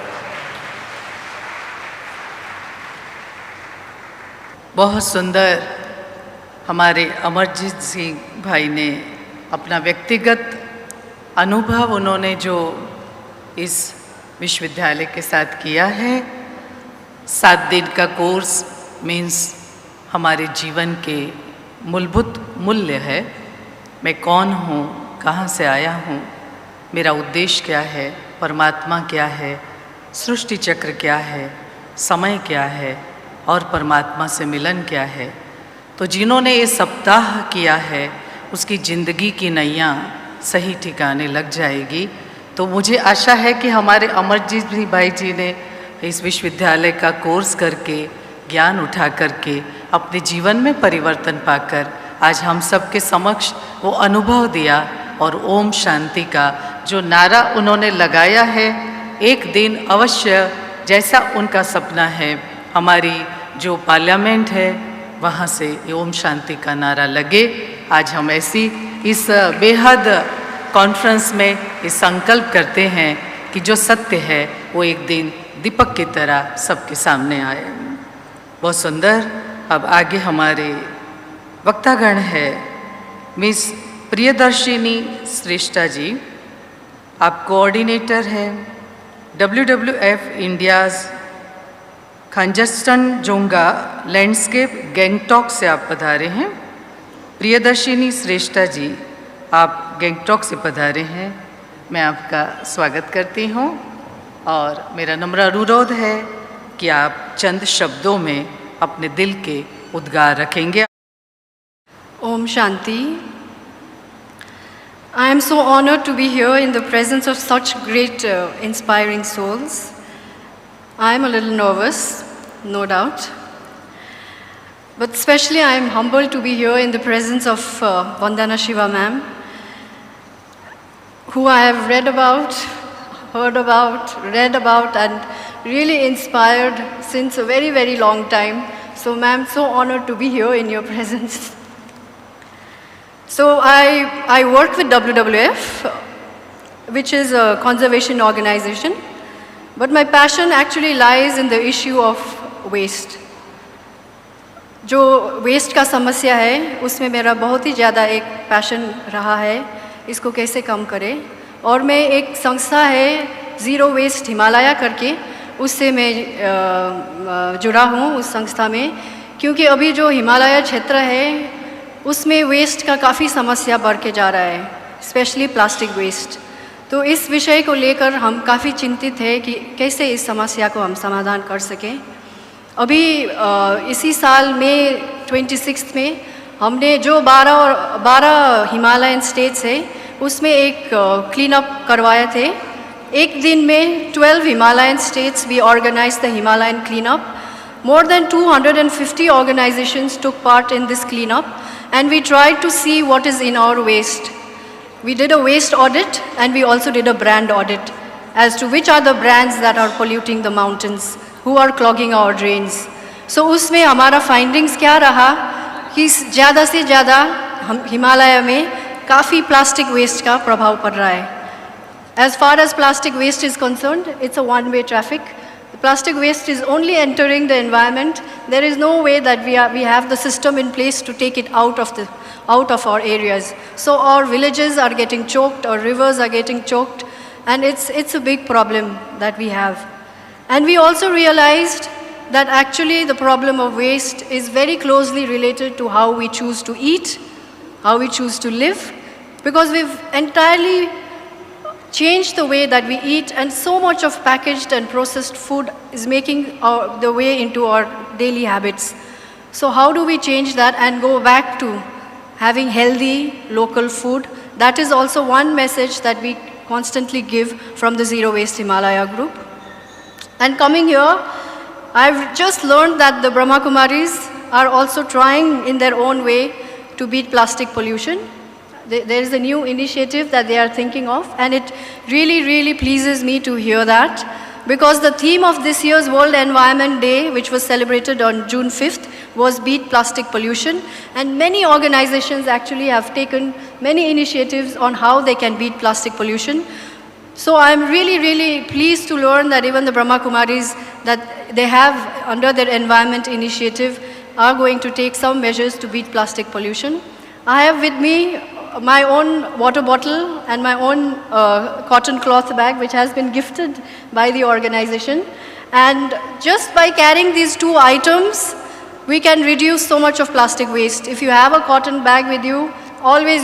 A: बहुत सुंदर हमारे अमरजीत सिंह भाई ने अपना व्यक्तिगत अनुभव उन्होंने जो इस विश्वविद्यालय के साथ किया है। 7 दिन का कोर्स मीन्स हमारे जीवन के मूलभूत मूल्य है। मैं कौन हूँ, कहाँ से आया हूँ, मेरा उद्देश्य क्या है, परमात्मा क्या है, सृष्टि चक्र क्या है, समय क्या है और परमात्मा से मिलन क्या है। तो जिन्होंने ये सप्ताह किया है उसकी ज़िंदगी की नैया सही ठिकाने लग जाएगी। तो मुझे आशा है कि हमारे अमरजीत भाई जी ने इस विश्वविद्यालय का कोर्स करके, ज्ञान उठा करके अपने जीवन में परिवर्तन पाकर आज हम सब के समक्ष वो अनुभव दिया। और ओम शांति का जो नारा उन्होंने लगाया है, एक दिन अवश्य जैसा उनका सपना है हमारी जो पार्लियामेंट है वहाँ से ओम शांति का नारा लगे। आज हम ऐसी इस बेहद कॉन्फ्रेंस में ये संकल्प करते हैं कि जो सत्य है वो एक दिन दीपक की तरह सबके सामने आए। बहुत सुंदर। अब आगे हमारे वक्तागण है मिस प्रियदर्शिनी श्रेष्ठा जी। आप कोऑर्डिनेटर हैं WWF India's Kanchenjunga landscape Gangtok से आप पधारे हैं। प्रियदर्शिनी श्रेष्ठा जी, आप गैंगटॉक से पधारे हैं। मैं आपका स्वागत करती हूँ और मेरा नम्र अनुरोध है कि आप चंद शब्दों में अपने दिल के उद्गार रखेंगे।
E: Om Shanti. I am so honored to be here in the presence of such great inspiring souls. I am a little nervous, no doubt. But especially I am humbled to be here in the presence of Vandana Shiva ma'am, who I have read about, heard about and really inspired since a very, very long time. So ma'am, so honored to be here in your presence. So I work with WWF, which is a conservation organization, but my passion actually lies in the issue of waste. जो waste का समस्या है उसमें मेरा बहुत ही ज़्यादा एक passion रहा है, इसको कैसे कम करें। और मैं एक संस्था है ज़ीरो वेस्ट हिमालय करके, उससे मैं जुड़ा हूँ उस संस्था में, क्योंकि अभी जो हिमालय क्षेत्र है उसमें वेस्ट का काफ़ी समस्या बढ़ के जा रहा है, स्पेशली प्लास्टिक वेस्ट। तो इस विषय को लेकर हम काफ़ी चिंतित हैं कि कैसे इस समस्या को हम समाधान कर सकें। अभी इसी साल में 26 में हमने जो 12 हिमालयन स्टेट्स है उसमें एक क्लीन अप करवाए थे। एक दिन में 12 Himalayan states we organise the Himalayan clean up. More than 250 organizations took part in this cleanup, and we tried to see what is in our waste. We did a waste audit, and we also did a brand audit as to which are the brands that are polluting the mountains, who are clogging our drains. So उसमें हमारा findings क्या रहा कि ज़्यादा से ज़्यादा हिमालय में काफ़ी plastic waste का प्रभाव पड़ रहा है। As far as plastic waste is concerned, it's a one-way traffic. The plastic waste is only entering the environment. There is no way that we have the system in place to take it out of our areas. So our villages are getting choked, our rivers are getting choked, and it's a big problem that we have. And we also realized that actually the problem of waste is very closely related to how we choose to eat, how we choose to live, because we've entirely changed the way that we eat, and so much of packaged and processed food is making the way into our daily habits. So how do we change that and go back to having healthy local food? That is also one message that we constantly give from the Zero Waste Himalaya group. And coming here, I've just learned that the Brahma Kumaris are also trying in their own way to beat plastic pollution. There is a new initiative that they are thinking of, and it really, really pleases me to hear that, because the theme of this year's World Environment Day, which was celebrated on June 5th, was Beat Plastic Pollution, and many organizations actually have taken many initiatives on how they can beat plastic pollution. So I'm really, really pleased to learn that even the Brahma Kumaris that they have under their environment initiative are going to take some measures to beat plastic pollution. I have with me my own water bottle and my own cotton cloth bag, which has been gifted by the organization. And just by carrying these two items, we can reduce so much of plastic waste. If you have a cotton bag with you,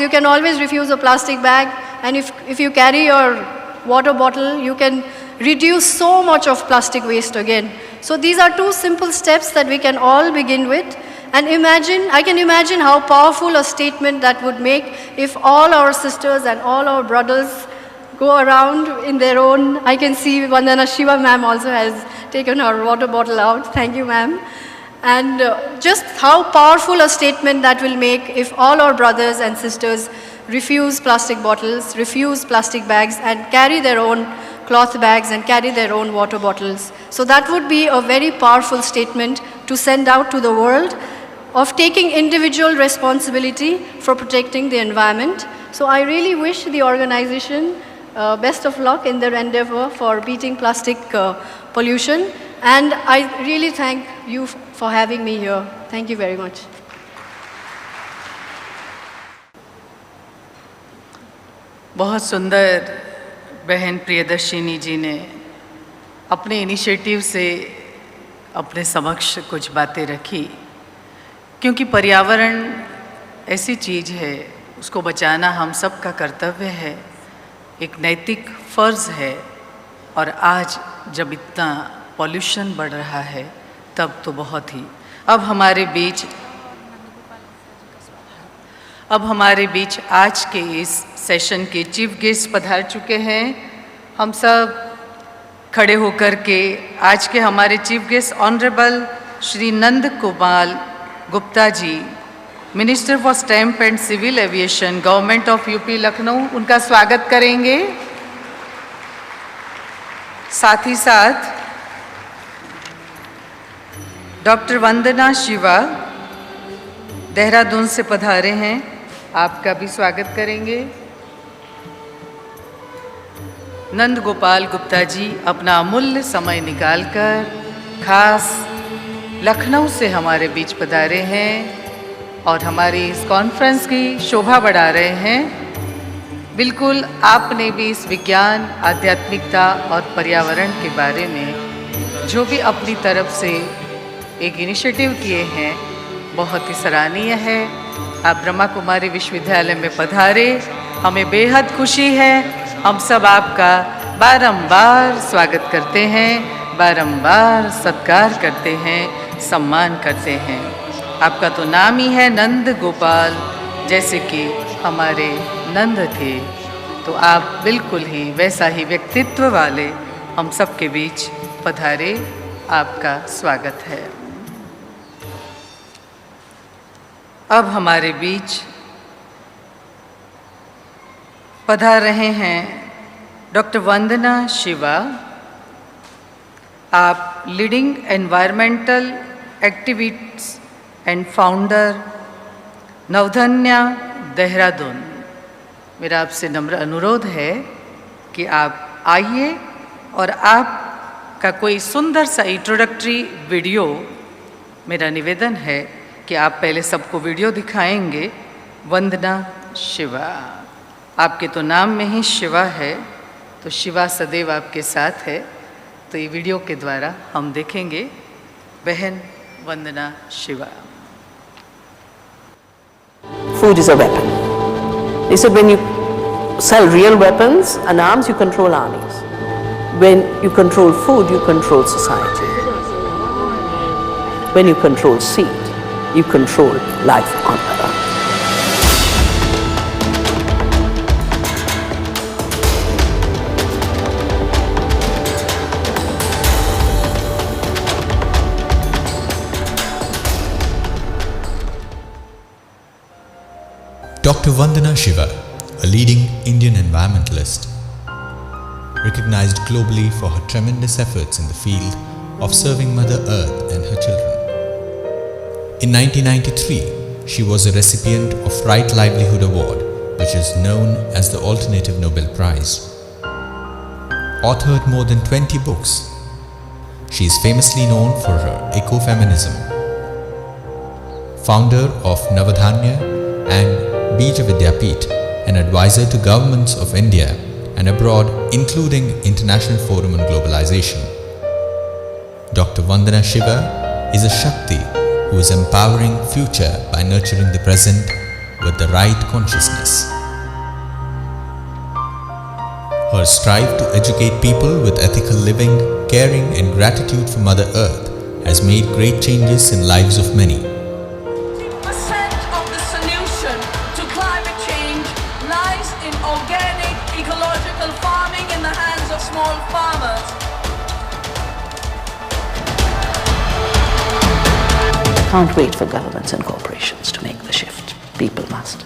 E: you can always refuse a plastic bag. And if you carry your water bottle, you can reduce so much of plastic waste again. So these are two simple steps that we can all begin with. And I can imagine how powerful a statement that would make if all our sisters and all our brothers go around in their own. I can see Vandana Shiva ma'am also has taken her water bottle out. Thank you, ma'am. And just how powerful a statement that will make if all our brothers and sisters refuse plastic bottles, refuse plastic bags, and carry their own cloth bags and carry their own water bottles. So that would be a very powerful statement to send out to the world of taking individual responsibility for protecting the environment. So I really wish the organization best of luck in their endeavor for beating plastic pollution. And I really thank you for having me here. Thank you very much.
A: बहुत सुंदर बहन प्रियदर्शिनी जी ने अपने initiative से अपने समक्ष कुछ बातें रखी, क्योंकि पर्यावरण ऐसी चीज़ है, उसको बचाना हम सब का कर्तव्य है, एक नैतिक फ़र्ज़ है। और आज जब इतना पॉल्यूशन बढ़ रहा है तब तो बहुत ही। अब हमारे बीच आज के इस सेशन के चीफ गेस्ट पधार चुके हैं। हम सब खड़े होकर के आज के हमारे chief guest honourable Shri Nand Gopal Gupta ji, minister for stamp and civil aviation, government of UP Lucknow, उनका स्वागत करेंगे। साथ ही साथ डॉक्टर वंदना शिवा देहरादून से पधारे हैं, आपका भी स्वागत करेंगे। नंद गोपाल गुप्ता जी अपना अमूल्य समय निकालकर खास लखनऊ से हमारे बीच पधारे हैं और हमारी इस कॉन्फ्रेंस की शोभा बढ़ा रहे हैं। बिल्कुल आपने भी इस विज्ञान, आध्यात्मिकता और पर्यावरण के बारे में जो भी अपनी तरफ से एक इनिशिएटिव किए हैं, बहुत ही सराहनीय है। आप ब्रह्मा कुमारी विश्वविद्यालय में पधारे, हमें बेहद खुशी है। हम सब आपका बारंबार स्वागत करते हैं, बारंबार सत्कार करते हैं, सम्मान करते हैं। आपका तो नाम ही है नंद गोपाल, जैसे कि हमारे नंद थे, तो आप बिल्कुल ही वैसा ही व्यक्तित्व वाले हम सबके बीच पधारे। आपका स्वागत है। अब हमारे बीच पधार रहे हैं डॉक्टर वंदना शिवा। आप leading environmental activist and founder, Navdanya, Dehradun. मेरा आपसे नम्र अनुरोध है कि आप आइए और आपका कोई सुंदर सा इंट्रोडक्टरी वीडियो, मेरा निवेदन है कि आप पहले सबको वीडियो दिखाएंगे। वंदना शिवा, आपके तो नाम में ही शिवा है, तो शिवा सदैव आपके साथ है, तो ये वीडियो के द्वारा हम देखेंगे। बहन वंदना Shiva.
F: Food is a weapon. They said when you sell real weapons and arms, you control armies. When you control food, you control society. When you control seed, you control life on earth.
G: Dr. Vandana Shiva, a leading Indian environmentalist, recognized globally for her tremendous efforts in the field of serving Mother Earth and her children. In 1993, she was a recipient of Right Livelihood Award, which is known as the Alternative Nobel Prize. Authored more than 20 books, she is famously known for her ecofeminism. Founder of Navadhanya and Bija Vidyapeeth, an advisor to governments of India and abroad, including International Forum on Globalization. Dr. Vandana Shiva is a Shakti who is empowering future by nurturing the present with the right consciousness. Her strive to educate people with ethical living, caring and gratitude for Mother Earth has made great changes in lives of many.
H: Small farmers.
F: Can't wait for governments and corporations to make the shift. People must.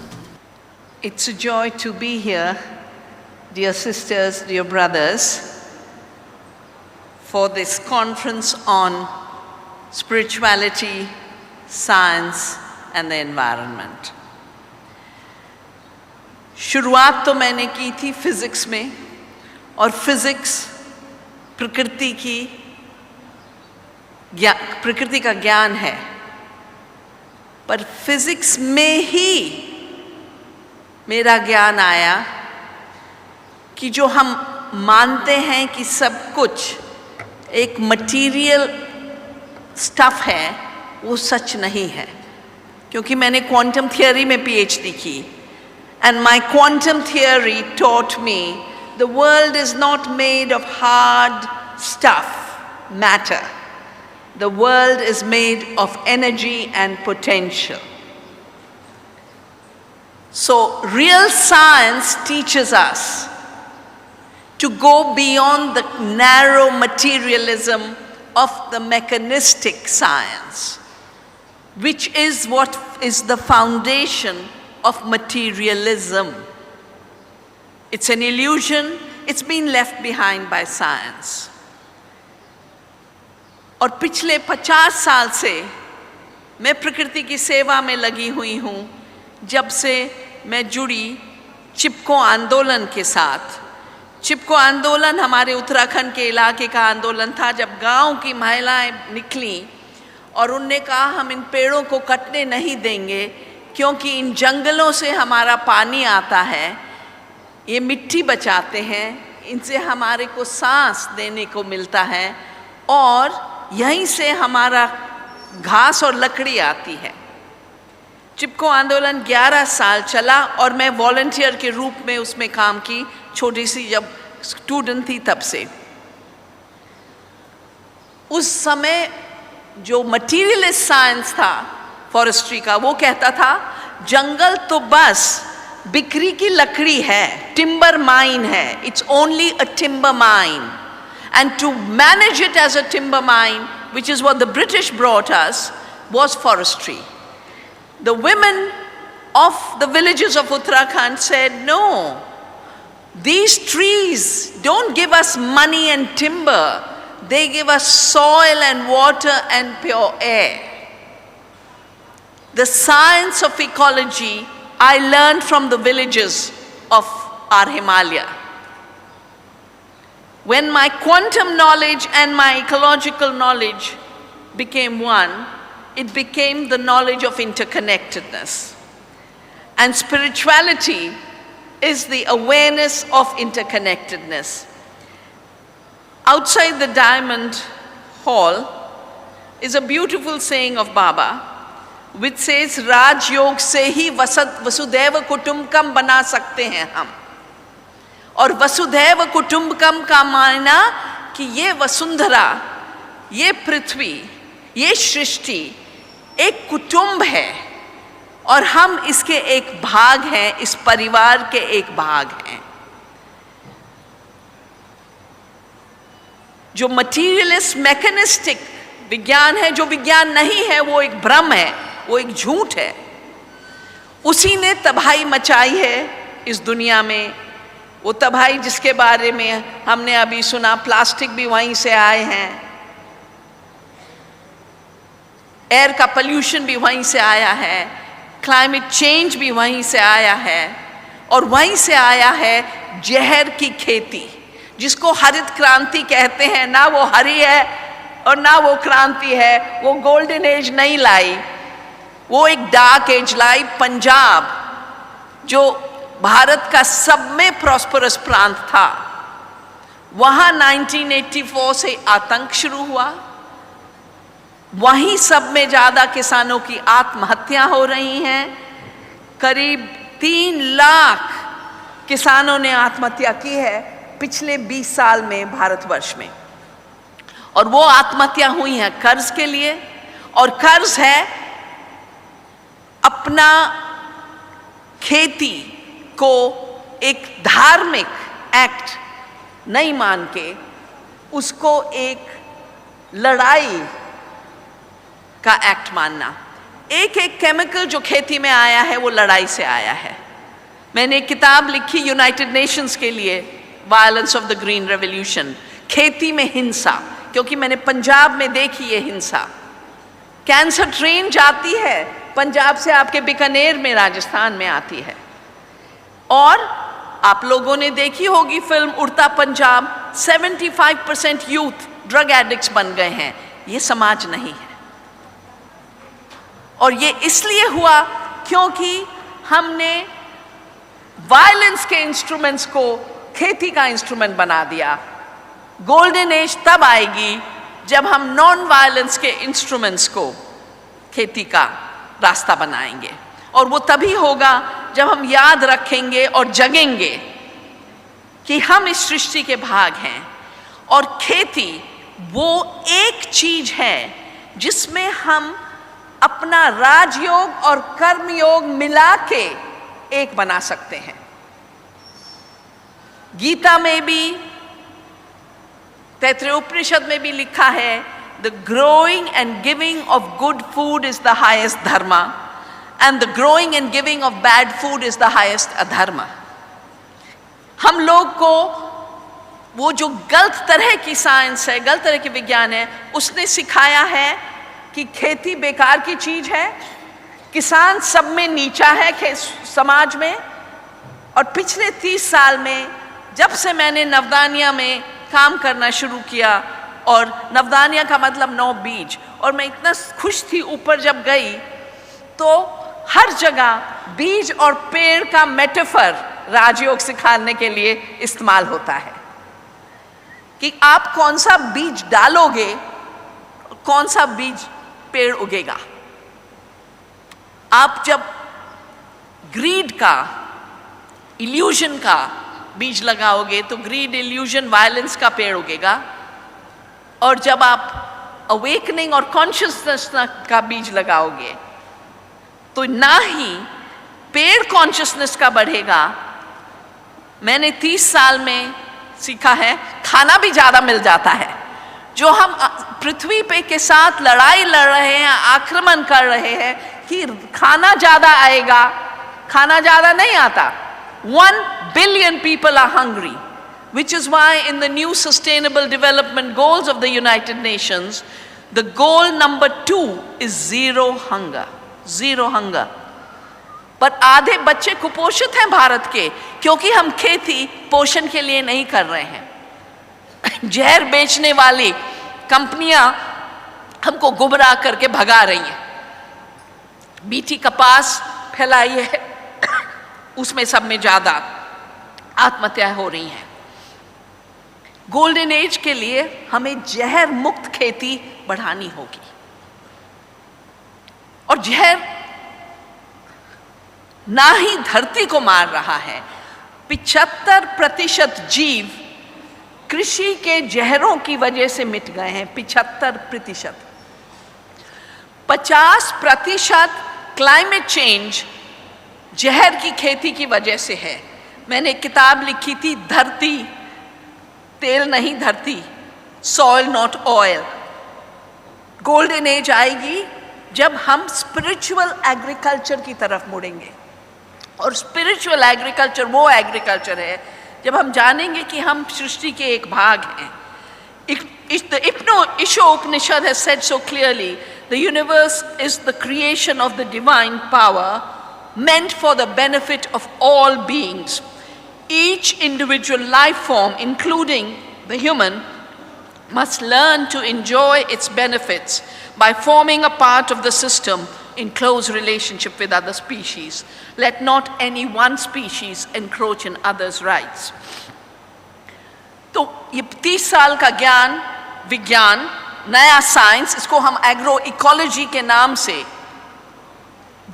I: It's a joy to be here, dear sisters, dear brothers, for this conference on spirituality, science and the environment. शुरुआत तो मैंने की थी physics में, और physics प्रकृति का ज्ञान है, पर फिजिक्स में ही मेरा ज्ञान आया कि जो हम मानते हैं कि सब कुछ एक मटेरियल स्टफ है, वो सच नहीं है। क्योंकि मैंने क्वांटम थियरी में पीएचडी की, and my quantum theory taught me the world is not made of hard stuff, matter. The world is made of energy and potential. So real science teaches us to go beyond the narrow materialism of the mechanistic science, which is what is the foundation of materialism. It's an illusion, it's been left behind by science. और पिछले 50 साल से मैं प्रकृति की सेवा में लगी हुई हूँ, जब से मैं जुड़ी चिपको आंदोलन के साथ। चिपको आंदोलन हमारे उत्तराखंड के इलाके का आंदोलन था, जब गांव की महिलाएं निकली और उनने कहा हम इन पेड़ों को कटने नहीं देंगे, क्योंकि इन जंगलों से हमारा पानी आता है, ये मिट्टी बचाते हैं, इनसे हमारे को सांस देने को मिलता है और यहीं से हमारा घास और लकड़ी आती है। चिपको आंदोलन 11 साल चला और मैं वॉलंटियर के रूप में उसमें काम की, छोटी सी जब स्टूडेंट थी तब से। उस समय जो मटीरियलिस्ट साइंस था फॉरेस्ट्री का, वो कहता था जंगल तो बस बिक्री की लकड़ी है, टिम्बर माइन है, it's only a timber mine, and to manage it as a timber mine, which is what the British brought us, was forestry. The women of the villages of Uttarakhand said, no, these trees don't give us money and timber, they give us soil and water and pure air. The science of ecology I learned from the villages of our Himalaya. When my quantum knowledge and my ecological knowledge became one, it became the knowledge of interconnectedness. And spirituality is the awareness of interconnectedness. Outside the Diamond Hall is a beautiful saying of Baba, which says, Raj Yog se hi vasudhaiva kutumbakam bana sakte hain hum. और वसुधैव कुटुंबकम का मायना कि ये वसुंधरा, ये पृथ्वी, ये सृष्टि एक कुटुंब है और हम इसके एक भाग हैं, इस परिवार के एक भाग हैं। जो मटीरियलिस्ट मैकेनिस्टिक विज्ञान है, जो विज्ञान नहीं है, वो एक भ्रम है, वो एक झूठ है। उसी ने तबाही मचाई है इस दुनिया में। वो तबाही जिसके बारे में हमने अभी सुना, प्लास्टिक भी वहीं से आए हैं, एयर का पोल्यूशन भी वहीं से आया है, क्लाइमेट चेंज भी वहीं से आया है, और वहीं से आया है जहर की खेती, जिसको हरित क्रांति कहते हैं। ना वो हरी है और ना वो क्रांति है, वो गोल्डन एज नहीं लाई, वो एक डार्क एज लाई। पंजाब जो भारत का सब में प्रॉस्परस प्रांत था, वहां 1984 से आतंक शुरू हुआ, वहीं सब में ज्यादा किसानों की आत्महत्या हो रही हैं। करीब 3 लाख किसानों ने आत्महत्या की है पिछले 20 साल में भारतवर्ष में, और वो आत्महत्या हुई है कर्ज के लिए, और कर्ज है अपना खेती को एक धार्मिक एक्ट नहीं मान के उसको एक लड़ाई का एक्ट मानना। एक एक केमिकल जो खेती में आया है वो लड़ाई से आया है। मैंने एक किताब लिखी यूनाइटेड नेशंस के लिए, violence of the green revolution, खेती में हिंसा, क्योंकि मैंने पंजाब में देखी ये हिंसा। कैंसर ट्रेन जाती है पंजाब से आपके बीकानेर में, राजस्थान में आती है, और आप लोगों ने देखी होगी फिल्म उड़ता पंजाब, 75% यूथ ड्रग एडिक्ट्स बन गए हैं। ये समाज नहीं है, और ये इसलिए हुआ क्योंकि हमने वायलेंस के इंस्ट्रूमेंट्स को खेती का इंस्ट्रूमेंट बना दिया। गोल्डन एज तब आएगी जब हम नॉन वायलेंस के इंस्ट्रूमेंट्स को खेती का रास्ता बनाएंगे, और वो तभी होगा जब हम याद रखेंगे और जगेंगे कि हम इस सृष्टि के भाग हैं, और खेती वो एक चीज है जिसमें हम अपना राजयोग और कर्मयोग मिला के एक बना सकते हैं। गीता में भी, तैत्तिरीय उपनिषद में भी लिखा है, the growing and giving of good food is the highest Dharma, and the growing and giving of bad food is the highest adharma. हम लोग को वो जो गलत तरह की साइंस है, गलत तरह की विज्ञान है, उसने सिखाया है कि खेती बेकार की चीज है, किसान सब में नीचा है समाज में। और पिछले 30 साल में जब से मैंने नवदानिया में काम करना शुरू किया, और नवदानिया का मतलब 9 बीज, और मैं इतना खुश थी ऊपर जब गई तो हर जगह बीज और पेड़ का मेटाफर राजयोग सिखाने के लिए इस्तेमाल होता है कि आप कौन सा बीज डालोगे, कौन सा बीज पेड़ उगेगा। आप जब ग्रीड का, इल्यूजन का बीज लगाओगे तो ग्रीड, इल्यूजन, वायलेंस का पेड़ उगेगा, और जब आप अवेकनिंग और कॉन्शियसनेस का बीज लगाओगे तो ना ही पेड़ कॉन्शियसनेस का बढ़ेगा। मैंने 30 साल में सीखा है, खाना भी ज़्यादा मिल जाता है। जो हम पृथ्वी पे के साथ लड़ाई लड़ रहे हैं, आक्रमण कर रहे हैं कि खाना ज़्यादा आएगा, खाना ज़्यादा नहीं आता। 1 billion people are hungry, which is why in the new Sustainable Development Goals of the United Nations, the goal number 2 is zero hunger. Zero hunger. पर आधे बच्चे कुपोषित हैं भारत के, क्योंकि हम खेती पोषण के लिए नहीं कर रहे हैं। जहर बेचने वाली कंपनियां हमको गुमराह करके भगा रही हैं। बीटी कपास फैलाई है, उसमें सब में ज्यादा आत्महत्याएं हो रही हैं। गोल्डन एज के लिए हमें जहर मुक्त खेती बढ़ानी होगी। और जहर ना ही धरती को मार रहा है, 75% जीव कृषि के जहरों की वजह से मिट गए हैं। 75%। 50% क्लाइमेट चेंज जहर की खेती की वजह से है। मैंने एक किताब लिखी थी, धरती तेल नहीं धरती, soil not oil. Golden age आएगी जब हम स्पिरिचुअल एग्रीकल्चर की तरफ मुड़ेंगे। और स्पिरिचुअल एग्रीकल्चर वो एग्रीकल्चर है जब हम जानेंगे कि हम सृष्टि के एक भाग हैं। Isho Upanishad has said so clearly, the universe is the creation of the divine power meant for the benefit of all beings. Each individual life form, including the human, must learn to enjoy its benefits by forming a part of the system in close relationship with other species. Let not any one species encroach in others' rights. तो ये 30 साल का ज्ञान, विज्ञान, नया science, इसको हम agro ecology के नाम से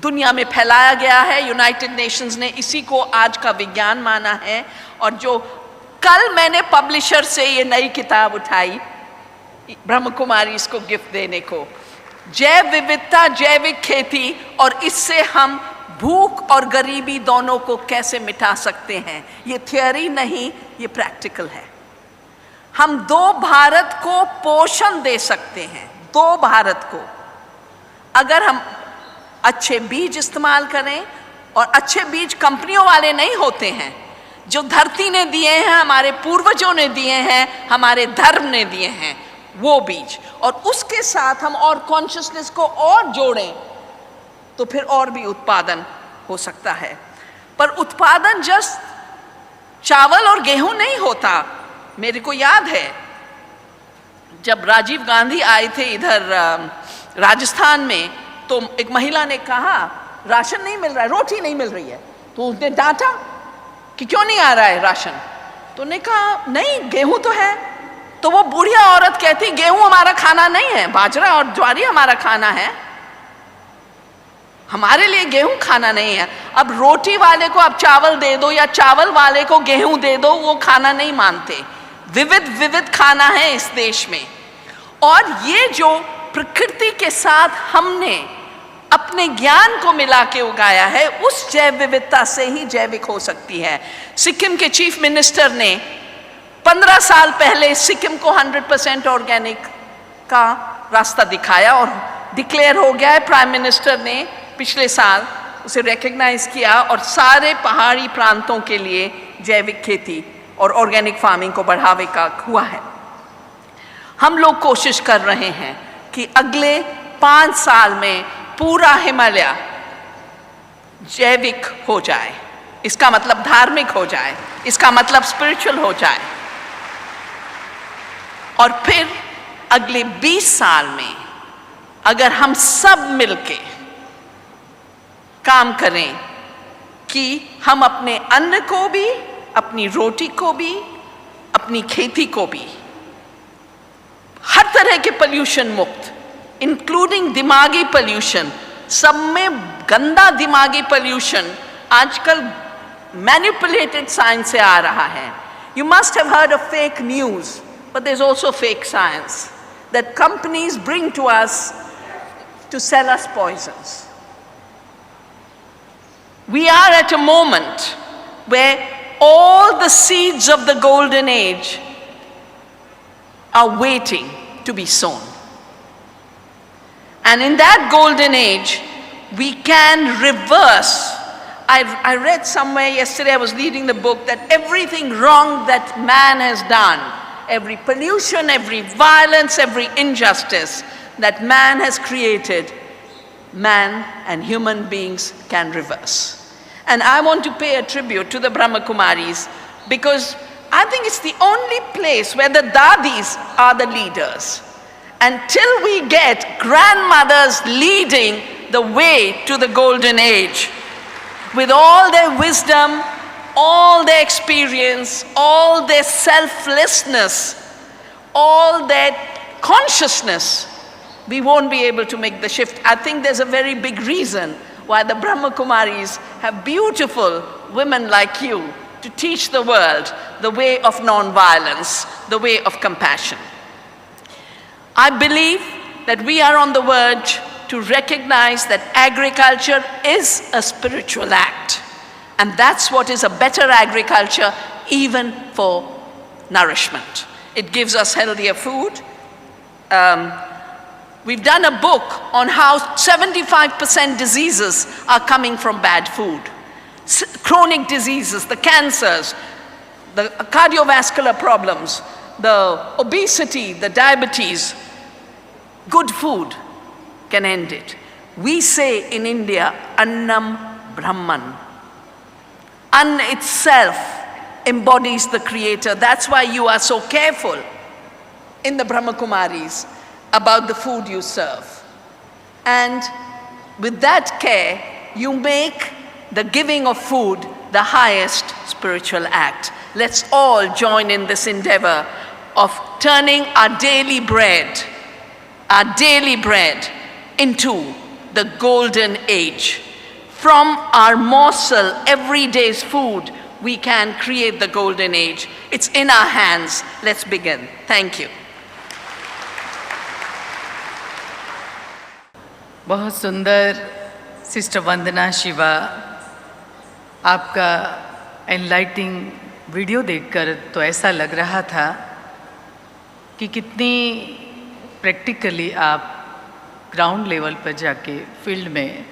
I: दुनिया में फैलाया गया है। यूनाइटेड नेशंस ने इसी को आज का विज्ञान माना है। और जो कल मैंने पब्लिशर से ये नई किताब उठाई, ब्रह्म कुमारी इसको गिफ्ट देने को, जैव विविधता, जैविक खेती, और इससे हम भूख और गरीबी दोनों को कैसे मिटा सकते हैं। ये थियोरी नहीं, ये प्रैक्टिकल है। हम 2 भारत को पोषण दे सकते हैं, 2 भारत को, अगर हम अच्छे बीज इस्तेमाल करें। और अच्छे बीज कंपनियों वाले नहीं होते हैं, जो धरती ने दिए हैं, हमारे पूर्वजों ने दिए हैं, हमारे धर्म ने दिए हैं, वो बीज। और उसके साथ हम और कॉन्शियसनेस को और जोड़ें तो फिर और भी उत्पादन हो सकता है। पर उत्पादन जस्ट चावल और गेहूं नहीं होता। मेरे को याद है जब राजीव गांधी आए थे इधर राजस्थान में, तो एक महिला ने कहा राशन नहीं मिल रहा है, रोटी नहीं मिल रही है। तो उसने डांटा कि क्यों नहीं आ रहा है राशन। तो उन्होंने कहा नहीं, गेहूं तो है। तो वो बुढ़िया औरत कहती गेहूं हमारा खाना नहीं है, बाजरा और ज्वारी हमारा खाना है, हमारे लिए गेहूं खाना नहीं है। अब रोटी वाले को आप चावल दे दो या चावल वाले को गेहूं दे दो, वो खाना नहीं मानते। विविध खाना है इस देश में। और ये जो प्रकृति के साथ हमने अपने ज्ञान को मिला के उगाया है, उस जैव विविधता से ही जैविक हो सकती है। सिक्किम के चीफ मिनिस्टर ने 15 साल पहले सिक्किम को 100% ऑर्गेनिक का रास्ता दिखाया और डिक्लेयर हो गया है। प्राइम मिनिस्टर ने पिछले साल उसे रिकग्नाइज किया और सारे पहाड़ी प्रांतों के लिए जैविक खेती और ऑर्गेनिक फार्मिंग को बढ़ावे का हुआ है। हम लोग कोशिश कर रहे हैं कि अगले 5 साल में पूरा हिमालय जैविक हो जाए। इसका मतलब धार्मिक हो जाए, इसका मतलब स्पिरिचुअल हो जाए। और फिर अगले 20 साल में अगर हम सब मिलके काम करें कि हम अपने अन्न को भी, अपनी रोटी को भी, अपनी खेती को भी हर तरह के पोल्यूशन मुक्त, इंक्लूडिंग दिमागी पोल्यूशन, सब में गंदा दिमागी पोल्यूशन आजकल मैनिपुलेटेड साइंस से आ रहा है। You must have heard of fake news, but there's also fake science that companies bring to us to sell us poisons. We are at a moment where all the seeds of the golden age are waiting to be sown. And in that golden age, we can reverse. I read somewhere yesterday, I was reading the book, that everything wrong that man has done, every pollution, every violence, every injustice that man has created, man and human beings can reverse. And I want to pay a tribute to the Brahma Kumaris, because I think it's the only place where the dadis are the leaders. Until we get grandmothers leading the way to the golden age, with all their wisdom, all their experience, all their selflessness, all their consciousness, we won't be able to make the shift. I think there's a very big reason why the Brahma Kumaris have beautiful women like you to teach the world the way of non-violence, the way of compassion. I believe that we are on the verge to recognize that agriculture is a spiritual act. And that's what is a better agriculture, even for nourishment. It gives us healthier food. We've done a book on how 75% diseases are coming from bad food. Chronic diseases, the cancers, the cardiovascular problems, the obesity, the diabetes. Good food can end it. We say in India, Annam Brahman. Anna itself embodies the creator. That's why you are so careful in the Brahma Kumaris about the food you serve. And with that care, you make the giving of food the highest spiritual act. Let's all join in this endeavor of turning our daily bread into the golden age. From our morsel, every day's food, we can create the golden age. It's in our hands. Let's begin. Thank you.
A: बहुत सुंदर sister वंदना शिवा, आपका enlightening video देखकर तो ऐसा लग रहा था कि कितनी प्रैक्टिकली आप ग्राउंड लेवल पर जाके फील्ड में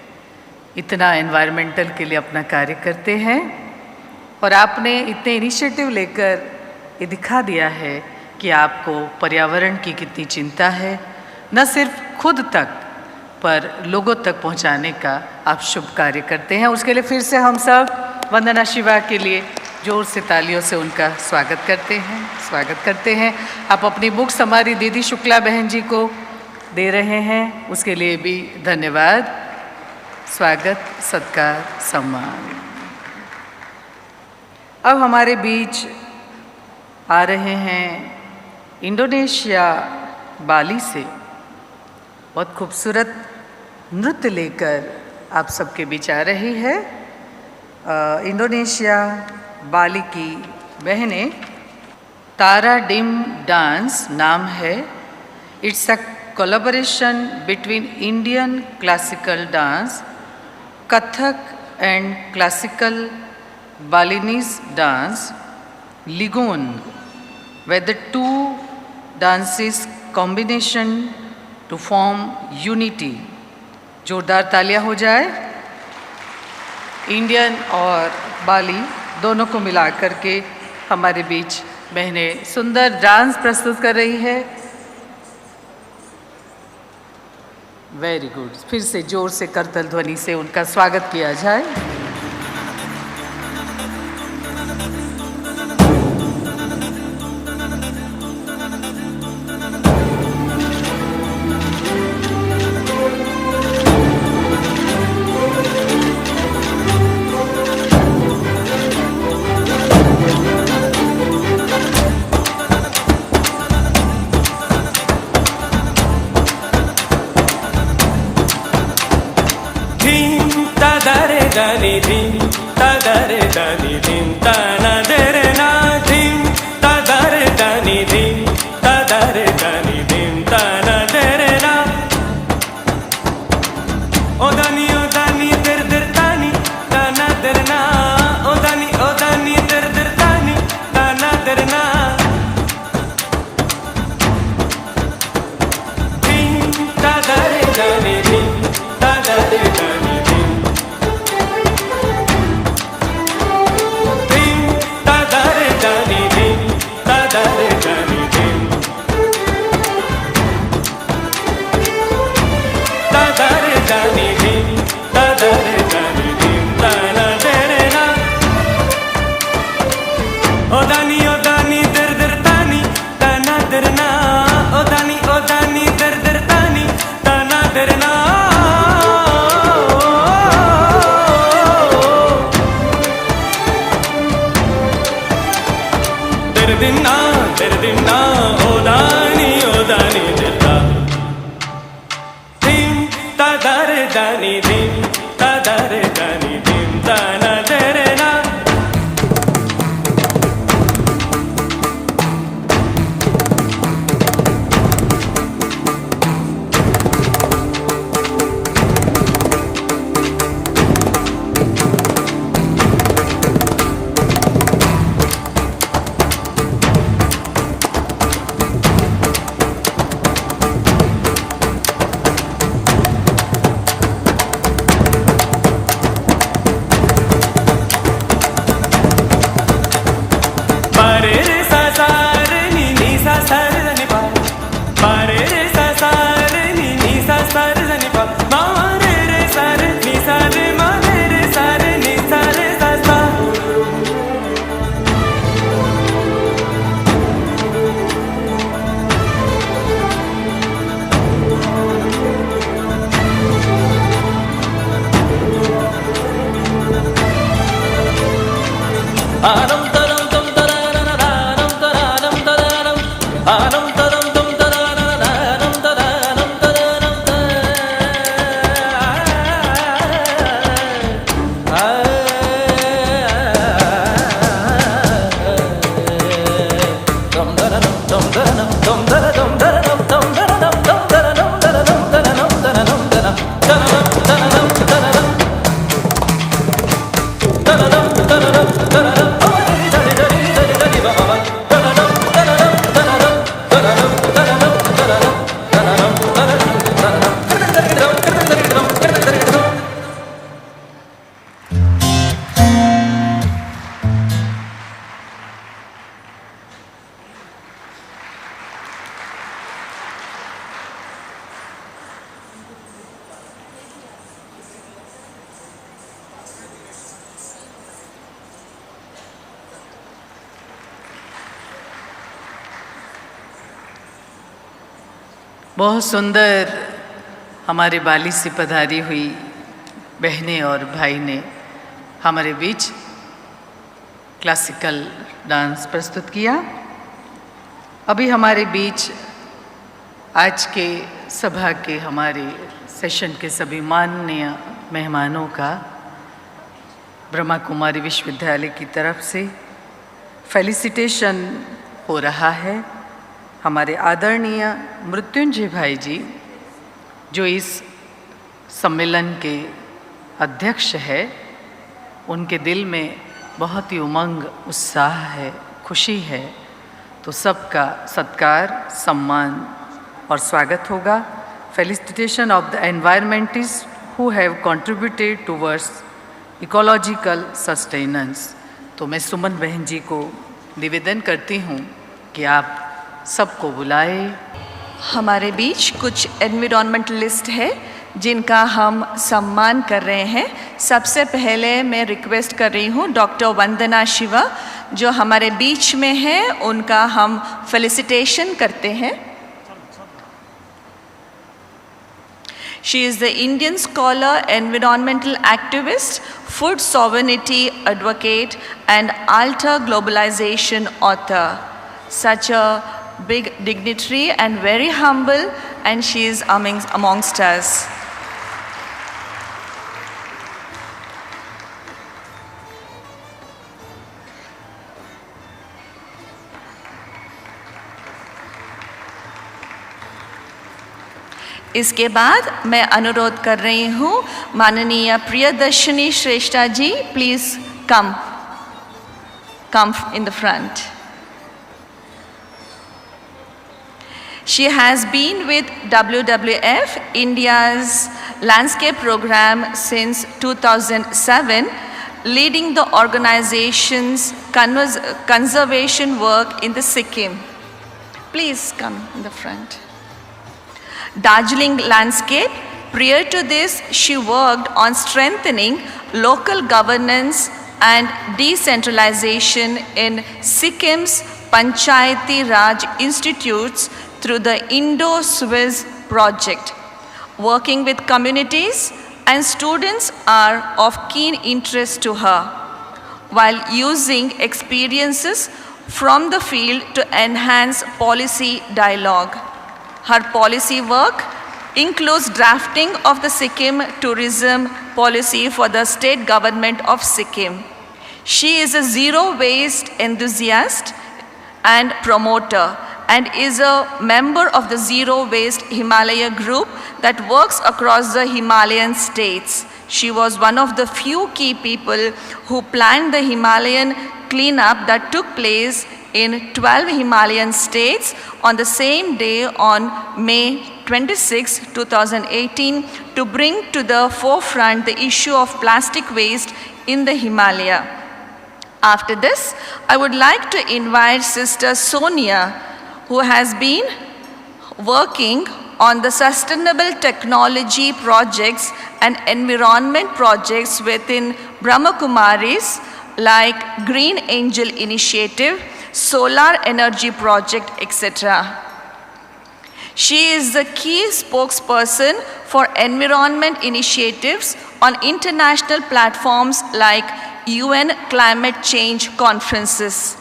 A: इतना एनवायरमेंटल के लिए अपना कार्य करते हैं, और आपने इतने इनिशिएटिव लेकर ये दिखा दिया है कि आपको पर्यावरण की कितनी चिंता है, न सिर्फ खुद तक पर लोगों तक पहुंचाने का आप शुभ कार्य करते हैं। उसके लिए फिर से हम सब वंदना शिवा के लिए जोर से तालियों से उनका स्वागत करते हैं। आप अपनी बुक्स हमारी दीदी शुक्ला बहन जी को दे रहे हैं, उसके लिए भी धन्यवाद। स्वागत, सत्कार, सम्मान। अब हमारे बीच आ रहे हैं इंडोनेशिया बाली से बहुत खूबसूरत नृत्य लेकर आप सबके बीच आ रही है। इंडोनेशिया बाली की बहनें, तारा डिम डांस नाम है। It's a collaboration between Indian classical dance, Kathak and classical Balinese dance, Legong, where the two dances combination to form unity। जोरदार तालियां हो जाए। इंडियन और बाली दोनों को मिला करके हमारे बीच बहनें सुंदर डांस प्रस्तुत कर रही है। Very good. फिर से जोर से करतल ध्वनि से उनका स्वागत किया जाए।
J: dani dim tadare dani dim tana dere na dim tadare dani dim tadare dani dim tana dere na o dani der der dani tana धिन्ना ओदानी ओदानी दिता धिम तदर दनी धिम तदर दनी धिम तना तेरे ना
A: बहुत सुंदर हमारे बाली से पधारी हुई बहनें और भाई ने हमारे बीच क्लासिकल डांस प्रस्तुत किया। अभी हमारे बीच आज के सभा के हमारे सेशन के सभी माननीय मेहमानों का ब्रह्मा कुमारी विश्वविद्यालय की तरफ से फेलिसिटेशन हो रहा है। हमारे आदरणीय मृत्युंजय भाई जी जो इस सम्मेलन के अध्यक्ष है, उनके दिल में बहुत ही उमंग, उत्साह है, खुशी है, तो सबका सत्कार, सम्मान और स्वागत होगा। Felicitation of the environmentist who have contributed towards ecological sustenance. तो मैं सुमन बहन जी को निवेदन करती हूँ कि आप सबको बुलाए।
K: हमारे बीच कुछ एनवायरमेंटलिस्ट है जिनका हम सम्मान कर रहे हैं। सबसे पहले मैं रिक्वेस्ट कर रही हूँ डॉक्टर वंदना शिवा जो हमारे बीच में है, उनका हम फेलिसिटेशन करते हैं। She is the Indian scholar, environmental activist, food sovereignty advocate and alter globalization author. Such a big dignitary and very humble, and she is amongst us. इसके बाद मैं अनुरोध कर रही हूँ माननीय Priyadarshini Shrestha ji, please come in the front. She has been with WWF, India's landscape program, since 2007, leading the organization's conservation work in the Sikkim. Please come in the front. Darjeeling landscape. Prior to this, she worked on strengthening local governance and decentralization in Sikkim's Panchayati Raj institutes through the Indo-Swiss project. Working with communities and students are of keen interest to her, while using experiences from the field to enhance policy dialogue. Her policy work includes drafting of the Sikkim tourism policy for the state government of Sikkim. She is a zero waste enthusiast and promoter and is a member of the Zero Waste Himalaya group that works across the Himalayan states. She was one of the few key people who planned the Himalayan cleanup that took place in 12 Himalayan states on the same day on May 26, 2018, to bring to the forefront the issue of plastic waste in the Himalaya. After this, I would like to invite Sister Sonia, who has been working on the sustainable technology projects and environment projects within Brahma Kumaris like Green Angel Initiative, Solar Energy Project, etc. She is the key spokesperson for environment initiatives on international platforms like UN climate change conferences.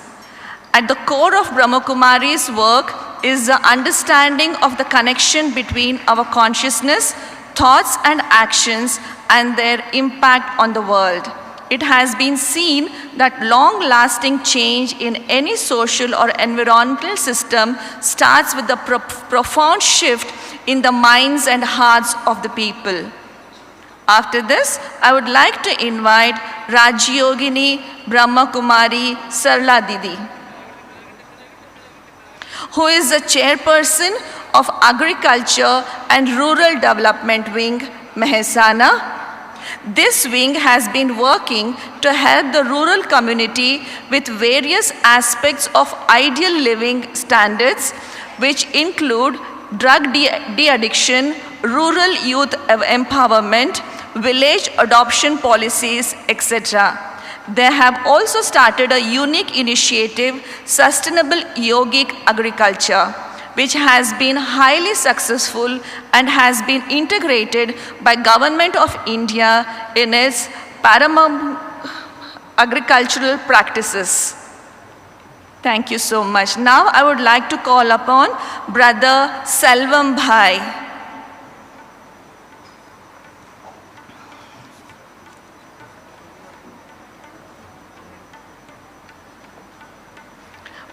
K: At the core of Brahma Kumari's work is the understanding of the connection between our consciousness, thoughts and actions and their impact on the world. It has been seen that long-lasting change in any social or environmental system starts with the profound shift in the minds and hearts of the people. After this, I would like to invite Rajyogini Brahma Kumari Sarla Didi, who is the chairperson of Agriculture and Rural Development Wing, Mehsana. This wing has been working to help the rural community with various aspects of ideal living standards, which include drug de-addiction, rural youth empowerment, village adoption policies, etc. They have also started a unique initiative, Sustainable Yogic Agriculture, which has been highly successful and has been integrated by Government of India in its paramount agricultural practices. Thank you so much. Now I would like to call upon Brother Selvam Bhai.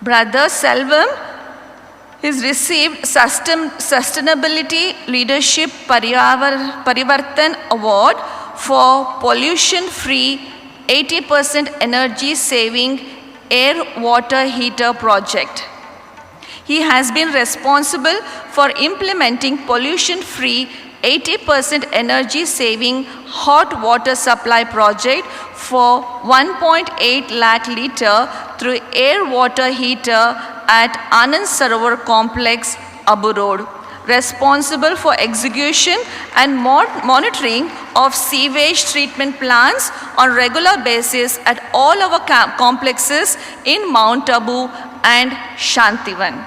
K: Brother Selvam has received Sustainability Leadership Parivartan Award for pollution-free 80% energy-saving air water heater project. He has been responsible for implementing pollution-free 80% energy-saving hot water supply project for 1.8 lakh litre through air water heater at Anand Sarovar Complex, Abu Road, responsible for execution and monitoring of sewage treatment plants on regular basis at all our complexes in Mount Abu and Shantivan.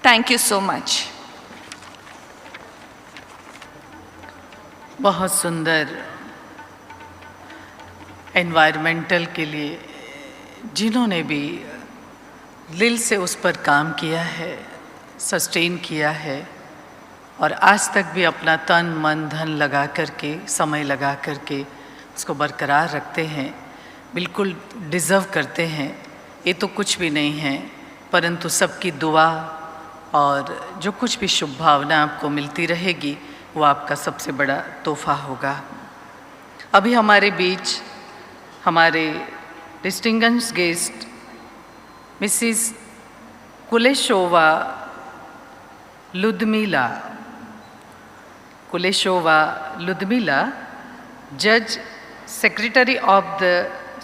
K: Thank you so much.
A: बहुत सुंदर environmental के लिए जिन्होंने भी दिल से उस पर काम किया है, सस्टेन किया है और आज तक भी अपना तन मन धन लगा करके, समय लगा करके उसको बरकरार रखते हैं, बिल्कुल डिज़र्व करते हैं। ये तो कुछ भी नहीं है, परंतु सबकी दुआ और जो कुछ भी शुभ भावना आपको मिलती रहेगी वो आपका सबसे बड़ा तोहफा होगा। अभी हमारे बीच हमारे distinguished guest Mrs Kuleshova Ludmila, जज secretary of the